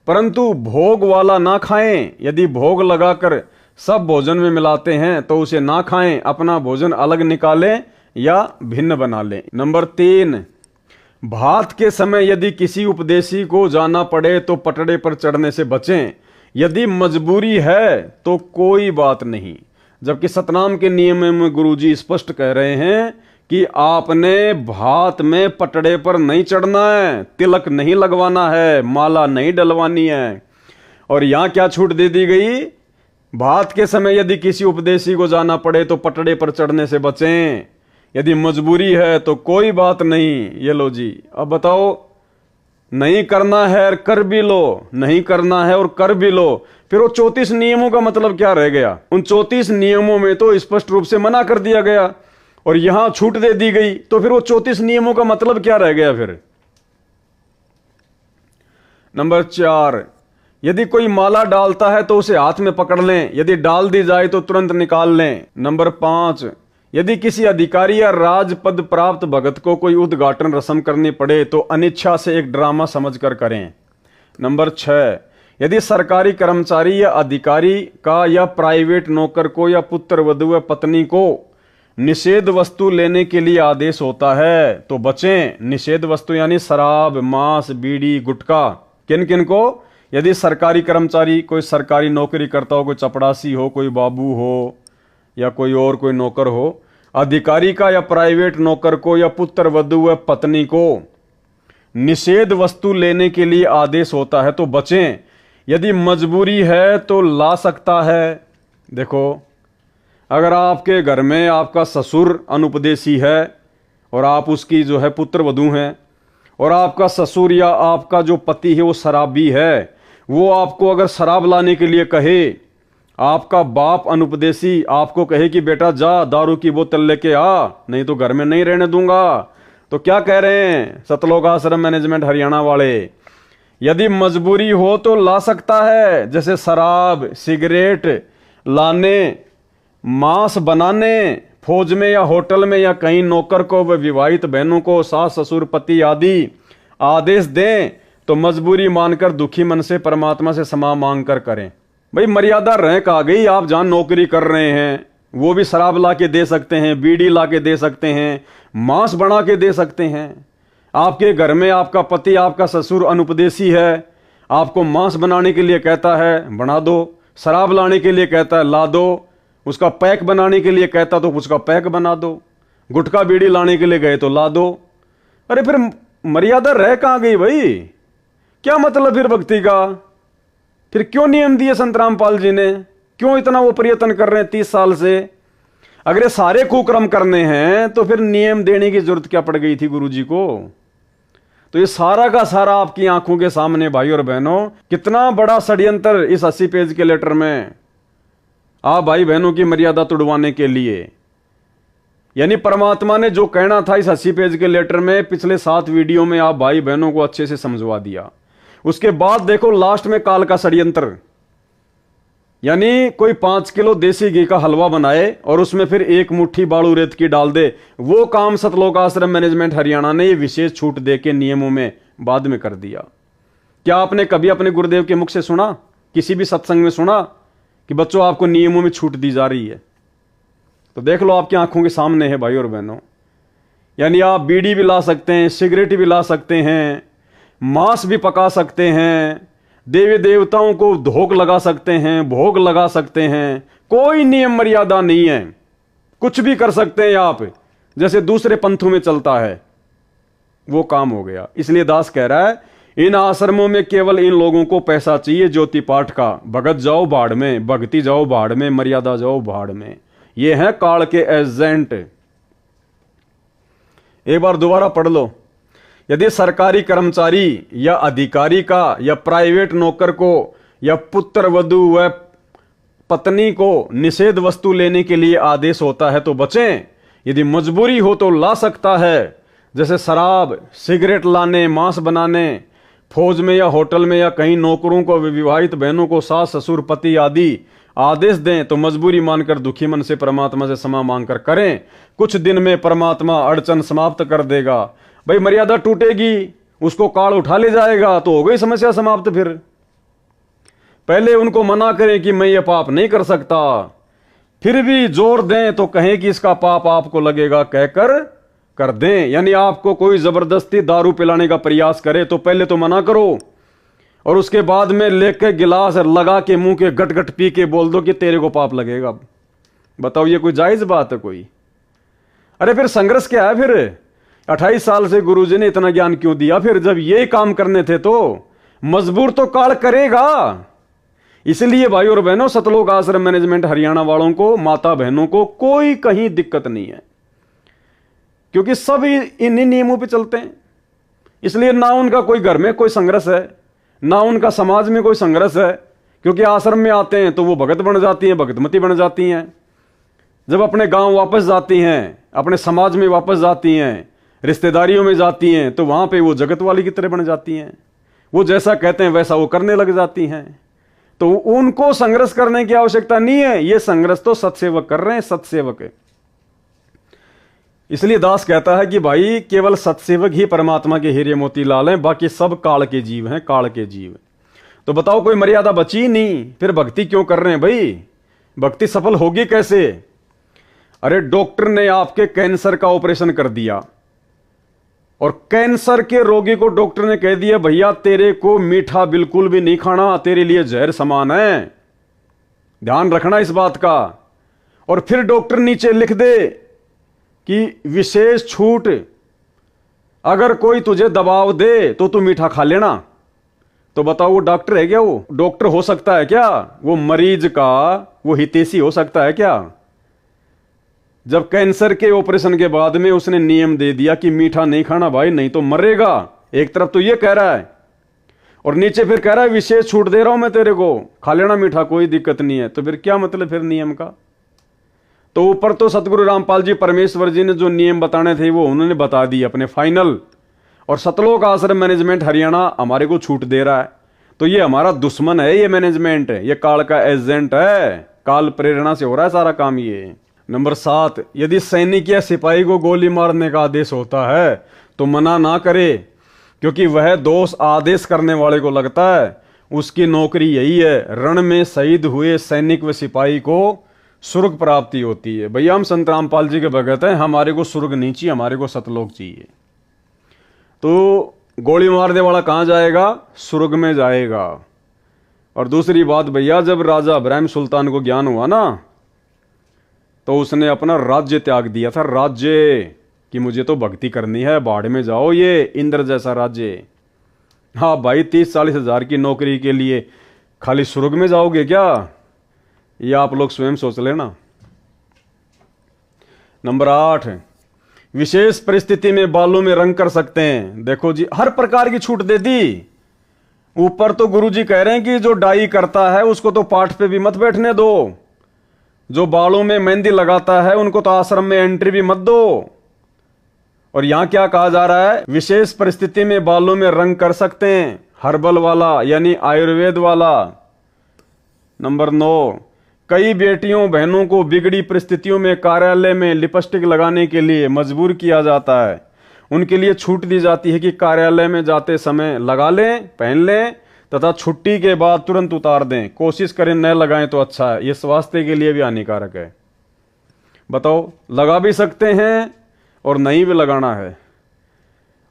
परंतु भोग वाला ना खाएं। यदि भोग लगाकर सब भोजन में मिलाते हैं तो उसे ना खाएं, अपना भोजन अलग निकालें या भिन्न बना लें। नंबर 3, भात के समय यदि किसी उपदेशी को जाना पड़े तो पटड़े पर चढ़ने से बचें। यदि मजबूरी है तो कोई बात नहीं। जबकि सतनाम के नियम में गुरुजी स्पष्ट कह रहे हैं कि आपने भात में पटड़े पर नहीं चढ़ना है, तिलक नहीं लगवाना है, माला नहीं डलवानी है। और यहां क्या छूट दे दी गई? भात के समय यदि किसी उपदेशी को जाना पड़े तो पटड़े पर चढ़ने से बचें। यदि मजबूरी है तो कोई बात नहीं। ये लो जी, अब बताओ, नहीं करना है और कर भी लो, नहीं करना है और कर भी लो, फिर वो 34 नियमों का मतलब क्या रह गया? उन 34 नियमों में तो स्पष्ट रूप से मना कर दिया गया और यहां छूट दे दी गई, तो फिर वो 34 नियमों का मतलब क्या रह गया फिर? नंबर 4, यदि कोई माला डालता है तो उसे हाथ में पकड़ लें, यदि डाल दी जाए तो तुरंत निकाल लें। नंबर 5, यदि किसी अधिकारी या राजपद प्राप्त भगत को कोई उद्घाटन रस्म करनी पड़े तो अनिच्छा से एक ड्रामा समझकर करें। नंबर 6, यदि सरकारी कर्मचारी या अधिकारी का या प्राइवेट नौकर को या पुत्र वधु व पत्नी को निषेध वस्तु लेने के लिए आदेश होता है तो बचें। निषेध वस्तु यानी शराब, मांस, बीड़ी, गुटखा। किन किन को? यदि सरकारी कर्मचारी, कोई सरकारी नौकरी करता हो, कोई चपड़ासी हो, कोई बाबू हो या कोई और कोई नौकर हो, अधिकारी का या प्राइवेट नौकर को या पुत्र वधु व पत्नी को निषेध वस्तु लेने के लिए आदेश होता है तो बचें। यदि मजबूरी है तो ला सकता है। देखो, अगर आपके घर में आपका ससुर अनुपदेशी है और आप उसकी जो है पुत्र वधू हैं, और आपका ससुर या आपका जो पति है वो शराबी है, वो आपको अगर शराब लाने के लिए कहे, आपका बाप अनुपदेशी आपको कहे कि बेटा जा दारू की बोतल लेके आ, नहीं तो घर में नहीं रहने दूंगा, तो क्या कह रहे हैं सतलोक आश्रम मैनेजमेंट हरियाणा वाले? यदि मजबूरी हो तो ला सकता है, जैसे शराब, सिगरेट लाने, मांस बनाने, फौज में या होटल में या कहीं नौकर को व विवाहित बहनों को सास ससुर पति आदि आदेश दें तो मजबूरी मानकर दुखी मन से परमात्मा से क्षमा मांग कर करें। भाई मर्यादा रैंक आ गई। आप जहां नौकरी कर रहे हैं वो भी शराब ला के दे सकते हैं, बीड़ी ला के दे सकते हैं, मांस बना के दे सकते हैं। आपके घर में आपका पति, आपका ससुर अनुपदेशी है, आपको मांस बनाने के लिए कहता है बना दो, शराब लाने के लिए कहता है ला दो, उसका पैक बनाने के लिए कहता तो उसका पैक बना दो, गुटखा बीड़ी लाने के लिए गए तो ला दो। अरे फिर मर्यादा रह कहां गई भाई? क्या मतलब फिर भक्ति का? फिर क्यों नियम दिए संत रामपाल जी ने? क्यों इतना वो प्रयत्न कर रहे हैं 30 साल से? अगर ये सारे कुक्रम करने हैं तो फिर नियम देने की जरूरत क्या पड़ गई थी गुरु जी को? तो ये सारा का सारा आपकी आंखों के सामने भाई और बहनों, कितना बड़ा षड्यंत्र इस 80 पेज के लेटर में। आप भाई बहनों की मर्यादा तुड़वाने के लिए यानी परमात्मा ने जो कहना था इस 80 पेज के लेटर में पिछले 7 वीडियो में आप भाई बहनों को अच्छे से समझवा दिया। उसके बाद देखो लास्ट में काल का षड्यंत्र, यानी कोई 5 किलो देसी घी का हलवा बनाए और उसमें फिर 1 मुट्ठी बालू रेत की डाल दे। वो काम सतलोक आश्रम मैनेजमेंट हरियाणा ने ये विशेष छूट दे के नियमों में बाद में कर दिया। क्या आपने कभी अपने गुरुदेव के मुख से सुना, किसी भी सत्संग में सुना कि बच्चों आपको नियमों में छूट दी जा रही है? तो देख लो, आपकी आंखों के सामने है भाई और बहनों। यानी आप बीड़ी भी ला सकते हैं, सिगरेट भी ला सकते हैं, मांस भी पका सकते हैं, देवी देवताओं को धोख लगा सकते हैं, भोग लगा सकते हैं, कोई नियम मर्यादा नहीं है, कुछ भी कर सकते हैं आप, जैसे दूसरे पंथों में चलता है वो काम हो गया। इसलिए दास कह रहा है इन आश्रमों में केवल इन लोगों को पैसा चाहिए ज्योति पाठ का। भगत जाओ भाड़ में, भक्ति जाओ भाड़ में, मर्यादा जाओ भाड़ में। ये हैं काल के एजेंट। एक बार दोबारा पढ़ लो। यदि सरकारी कर्मचारी या अधिकारी का या प्राइवेट नौकर को या पुत्र वधू व पत्नी को निषेध वस्तु लेने के लिए आदेश होता है तो बचें। यदि मजबूरी हो तो ला सकता है, जैसे शराब, सिगरेट लाने, मांस बनाने, फौज में या होटल में या कहीं नौकरों को, विवाहित बहनों को सास ससुर पति आदि आदेश दें तो मजबूरी मानकर दुखी मन से परमात्मा से क्षमा मांगकर करें। कुछ दिन में परमात्मा अड़चन समाप्त कर देगा। भाई मर्यादा टूटेगी, उसको काल उठा ले जाएगा तो हो गई समस्या समाप्त। फिर पहले उनको मना करें कि मैं ये पाप नहीं कर सकता, फिर भी जोर दें तो कहें कि इसका पाप आपको लगेगा, कहकर कर दें। यानी आपको कोई जबरदस्ती दारू पिलाने का प्रयास करे तो पहले तो मना करो और उसके बाद में लेके गिलास लगा के मुंह के गट गट पी के बोल दो कि तेरे को पाप लगेगा। बताओ ये कोई जायज बात है कोई? अरे फिर संघर्ष क्या है? फिर 28 साल से गुरुजी ने इतना ज्ञान क्यों दिया? फिर जब ये काम करने थे तो मजबूर तो काल करेगा। इसलिए भाई और बहनों, सतलोक आश्रम मैनेजमेंट हरियाणा वालों को, माता बहनों को कोई कहीं दिक्कत नहीं है, क्योंकि सब इन्हीं नियमों पे चलते हैं। इसलिए ना उनका कोई घर में कोई संघर्ष है, ना उनका समाज में कोई संघर्ष है, क्योंकि आश्रम में आते हैं तो वो भगत बन जाती हैं, भगतमती बन जाती हैं। जब अपने गांव वापस जाती हैं, अपने समाज में वापस जाती हैं, रिश्तेदारियों में जाती हैं, तो वहां पे वो जगत वाली की तरह बन जाती हैं। वो जैसा कहते हैं वैसा वो करने लग जाती हैं। तो उनको संघर्ष करने की आवश्यकता नहीं है। ये संघर्ष तो सत्सेवक कर रहे हैं, सत्सेवक। इसलिए दास कहता है कि भाई केवल सत्सेवक ही परमात्मा के हीरे मोती लाल हैं, बाकी सब काल के जीव हैं, काल के जीव। तो बताओ कोई मर्यादा बची नहीं, फिर भक्ति क्यों कर रहे हैं भाई? भक्ति सफल होगी कैसे? अरे डॉक्टर ने आपके कैंसर का ऑपरेशन कर दिया और कैंसर के रोगी को डॉक्टर ने कह दिया भैया तेरे को मीठा बिल्कुल भी नहीं खाना, तेरे लिए जहर समान है, ध्यान रखना इस बात का। और फिर डॉक्टर नीचे लिख दे कि विशेष छूट, अगर कोई तुझे दबाव दे तो तू मीठा खा लेना। तो बताओ वो डॉक्टर है क्या? वो डॉक्टर हो सकता है क्या? वो मरीज का वो हितैषी हो सकता है क्या? जब कैंसर के ऑपरेशन के बाद में उसने नियम दे दिया कि मीठा नहीं खाना भाई, नहीं तो मरेगा। एक तरफ तो ये कह रहा है और नीचे फिर कह रहा है विशेष छूट दे रहा हूं मैं तेरे को, खा लेना मीठा, कोई दिक्कत नहीं है। तो फिर क्या मतलब फिर नियम का? तो ऊपर तो सतगुरु रामपाल जी परमेश्वर जी ने जो नियम बताने थे वो उन्होंने बता दिए अपने फाइनल, और सतलोक आश्रम मैनेजमेंट हरियाणा हमारे को छूट दे रहा है। तो ये हमारा दुश्मन है, ये मैनेजमेंट है, ये काल का एजेंट है, काल प्रेरणा से हो रहा है सारा काम ये। नंबर 7, यदि सैनिक या सिपाही को गोली मारने का आदेश होता है तो मना ना करे, क्योंकि वह दोष आदेश करने वाले को लगता है। उसकी नौकरी यही है, रण में शहीद हुए सैनिक व सिपाही को स्वर्ग प्राप्ति होती है। भैया हम संत रामपाल जी के भगत हैं, हमारे को स्वर्ग नहीं चाहिए, हमारे को सतलोक चाहिए। तो गोली मारने वाला कहाँ जाएगा? स्वर्ग में जाएगा। और दूसरी बात भैया, जब राजा इब्राहिम सुल्तान को ज्ञान हुआ ना तो उसने अपना राज्य त्याग दिया था, राज्य कि मुझे तो भक्ति करनी है, बाढ़ में जाओ, ये इंद्र जैसा राज्य। हाँ भाई 30-40 हजार की नौकरी के लिए खाली स्वर्ग में जाओगे क्या? ये आप लोग स्वयं सोच लेना। नंबर 8, विशेष परिस्थिति में बालों में रंग कर सकते हैं। देखो जी, हर प्रकार की छूट दे दी। ऊपर तो गुरुजी कह रहे हैं कि जो डाई करता है उसको तो पाठ पे भी मत बैठने दो, जो बालों में मेहंदी लगाता है उनको तो आश्रम में एंट्री भी मत दो। और यहां क्या कहा जा रहा है, विशेष परिस्थिति में बालों में रंग कर सकते हैं, हर्बल वाला यानी आयुर्वेद वाला। नंबर 9, कई बेटियों बहनों को बिगड़ी परिस्थितियों में कार्यालय में लिपस्टिक लगाने के लिए मजबूर किया जाता है। उनके लिए छूट दी जाती है कि कार्यालय में जाते समय लगा लें, पहन लें तथा छुट्टी के बाद तुरंत उतार दें। कोशिश करें न लगाएं तो अच्छा है, यह स्वास्थ्य के लिए भी हानिकारक है। बताओ, लगा भी सकते हैं और नहीं भी लगाना है।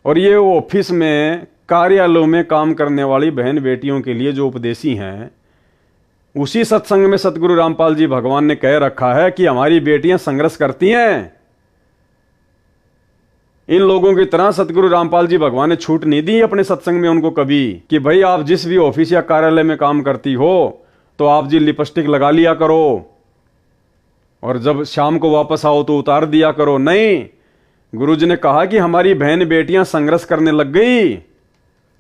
और ये ऑफिस में, कार्यालयों में काम करने वाली बहन बेटियों के लिए जो उपदेशी हैं, उसी सत्संग में सतगुरु रामपाल जी भगवान ने कह रखा है कि हमारी बेटियां संघर्ष करती हैं। इन लोगों की तरह सतगुरु रामपाल जी भगवान ने छूट नहीं दी अपने सत्संग में उनको कभी कि भाई आप जिस भी ऑफिस या कार्यालय में काम करती हो तो आप जी लिपस्टिक लगा लिया करो और जब शाम को वापस आओ तो उतार दिया करो। नहीं, गुरुजी ने कहा कि हमारी बहन बेटियां संघर्ष करने लग गई।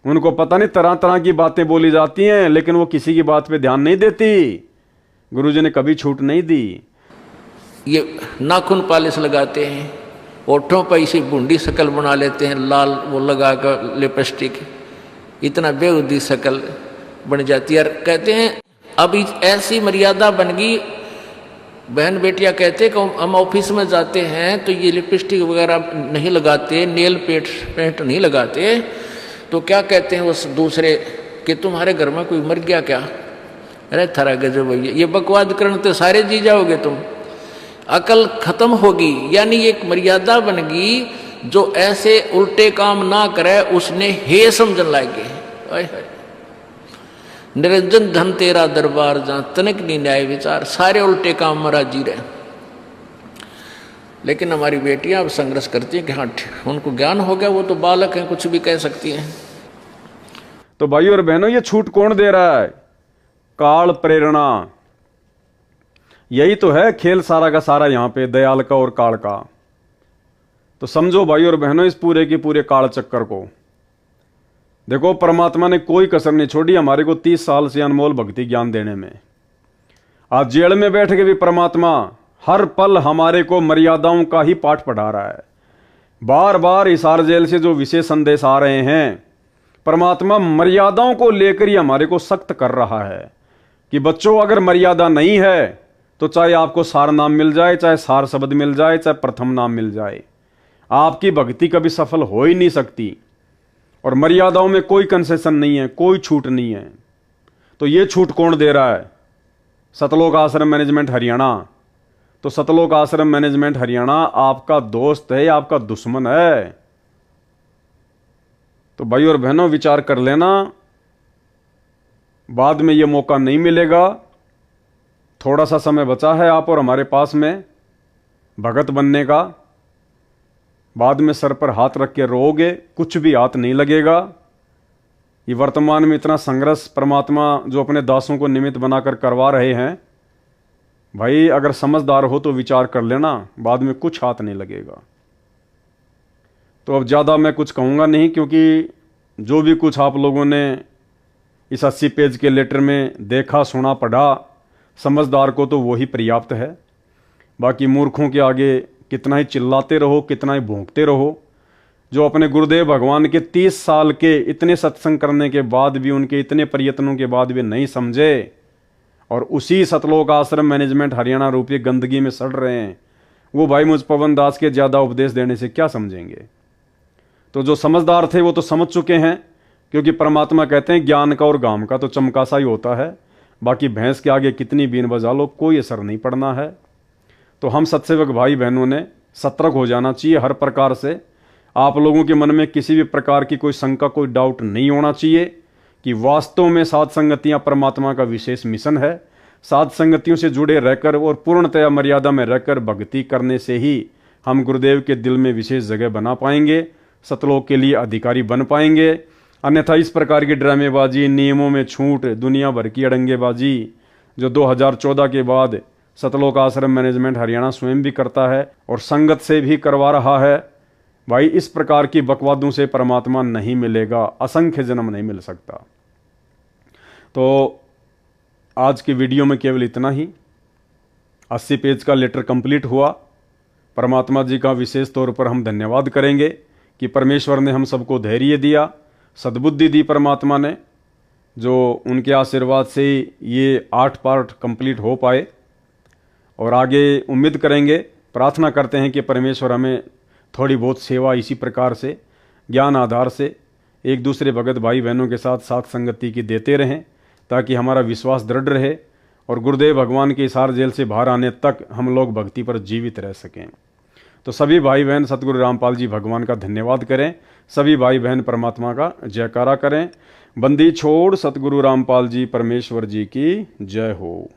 उनको पता नहीं तरह तरह की बातें बोली जाती हैं, लेकिन वो किसी की बात पे ध्यान नहीं देती। गुरुजी ने कभी छूट नहीं दी। ये नाखून पालिश लगाते हैं, ओठों पर इसी बूंदी शक्ल बना लेते हैं, लाल वो लगा कर लिपस्टिक, इतना बेहुदी शक्ल बन जाती है। कहते हैं अब ऐसी मर्यादा बन गई, बहन बेटियां कहते हैं कि हम ऑफिस में जाते हैं तो ये लिपस्टिक वगैरह नहीं लगाते, नेल पेंट नहीं लगाते, तो क्या कहते हैं उस दूसरे कि तुम्हारे घर में कोई मर गया क्या? अरे थारा गजब भैया, ये बकवाद करने तो सारे जी जाओगे तुम, अकल खत्म होगी। यानी एक मर्यादा बन गई, जो ऐसे उल्टे काम ना करे उसने हे समझन लागे। निरंजन धन तेरा दरबार जहां तनिक नहीं न्याय विचार, सारे उल्टे काम में राजी रहे। लेकिन हमारी बेटियां अब संघर्ष करती हैं कि हाँ उनको ज्ञान हो गया, वो तो बालक हैं, कुछ भी कह सकती हैं। तो भाइयों और बहनों, ये छूट कौन दे रहा है? काल प्रेरणा। यही तो है खेल सारा का सारा यहां पे, दयाल का और काल का। तो समझो भाइयों और बहनों इस पूरे के पूरे काल चक्कर को। देखो, परमात्मा ने कोई कसर नहीं छोड़ी हमारे को 30 साल से अनमोल भक्ति ज्ञान देने में। आज जेल में बैठ के भी परमात्मा हर पल हमारे को मर्यादाओं का ही पाठ पढ़ा रहा है। बार बार हिसार जेल से जो विशेष संदेश आ रहे हैं, परमात्मा मर्यादाओं को लेकर ही हमारे को सख्त कर रहा है कि बच्चों, अगर मर्यादा नहीं है तो चाहे आपको सार नाम मिल जाए, चाहे सार शब्द मिल जाए, चाहे प्रथम नाम मिल जाए, आपकी भक्ति कभी सफल हो ही नहीं सकती। और मर्यादाओं में कोई कंसेशन नहीं है, कोई छूट नहीं है। तो ये छूट कौन दे रहा है? सतलोक आश्रम मैनेजमेंट हरियाणा। तो सतलोक आश्रम मैनेजमेंट हरियाणा आपका दोस्त है, आपका दुश्मन है? तो भाई और बहनों, विचार कर लेना, बाद में यह मौका नहीं मिलेगा। थोड़ा सा समय बचा है आप और हमारे पास में भगत बनने का। बाद में सर पर हाथ रख के रोओगे, कुछ भी हाथ नहीं लगेगा। ये वर्तमान में इतना संघर्ष परमात्मा जो अपने दासों को निमित्त बनाकर करवा रहे हैं, भाई अगर समझदार हो तो विचार कर लेना, बाद में कुछ हाथ नहीं लगेगा। तो अब ज़्यादा मैं कुछ कहूँगा नहीं, क्योंकि जो भी कुछ आप लोगों ने इस 80 पेज के लेटर में देखा, सुना, पढ़ा, समझदार को तो वही पर्याप्त है। बाकी मूर्खों के आगे कितना ही चिल्लाते रहो, कितना ही भौंकते रहो। जो अपने गुरुदेव भगवान के 30 साल के इतने सत्संग करने के बाद भी, उनके इतने प्रयत्नों के बाद भी नहीं समझे और उसी सतलोक आश्रम मैनेजमेंट हरियाणा रूपी गंदगी में सड़ रहे हैं, वो भाई मुझ पवन दास के ज़्यादा उपदेश देने से क्या समझेंगे? तो जो समझदार थे वो तो समझ चुके हैं, क्योंकि परमात्मा कहते हैं ज्ञान का और गाम का तो चमकासा ही होता है, बाकी भैंस के आगे कितनी बीन बजा लो कोई असर नहीं पड़ना है। तो हम सत्सेवक भाई बहनों ने सतर्क हो जाना चाहिए हर प्रकार से। आप लोगों के मन में किसी भी प्रकार की कोई शंका, कोई डाउट नहीं होना चाहिए कि वास्तव में साध संगतियां परमात्मा का विशेष मिशन है। साध संगतियों से जुड़े रहकर और पूर्णतया मर्यादा में रहकर भक्ति करने से ही हम गुरुदेव के दिल में विशेष जगह बना पाएंगे, सतलोक के लिए अधिकारी बन पाएंगे। अन्यथा इस प्रकार की ड्रामेबाजी, नियमों में छूट, दुनिया भर की अड़ंगेबाजी जो 2014 के बाद सतलोक आश्रम मैनेजमेंट हरियाणा स्वयं भी करता है और संगत से भी करवा रहा है, भाई इस प्रकार की बकवादों से परमात्मा नहीं मिलेगा, असंख्य जन्म नहीं मिल सकता। तो आज की वीडियो में केवल इतना ही। 80 पेज का लेटर कंप्लीट हुआ। परमात्मा जी का विशेष तौर पर हम धन्यवाद करेंगे कि परमेश्वर ने हम सबको धैर्य दिया, सद्बुद्धि दी परमात्मा ने, जो उनके आशीर्वाद से ये 8 पार्ट कंप्लीट हो पाए। और आगे उम्मीद करेंगे, प्रार्थना करते हैं कि परमेश्वर हमें थोड़ी बहुत सेवा इसी प्रकार से ज्ञान आधार से एक दूसरे भगत भाई बहनों के साथ साथ संगति की देते रहें, ताकि हमारा विश्वास दृढ़ रहे और गुरुदेव भगवान के हिसार जेल से बाहर आने तक हम लोग भक्ति पर जीवित रह सकें। तो सभी भाई बहन सतगुरु रामपाल जी भगवान का धन्यवाद करें, सभी भाई बहन परमात्मा का जयकारा करें। बंदी छोड़ सतगुरु रामपाल जी परमेश्वर जी की जय हो।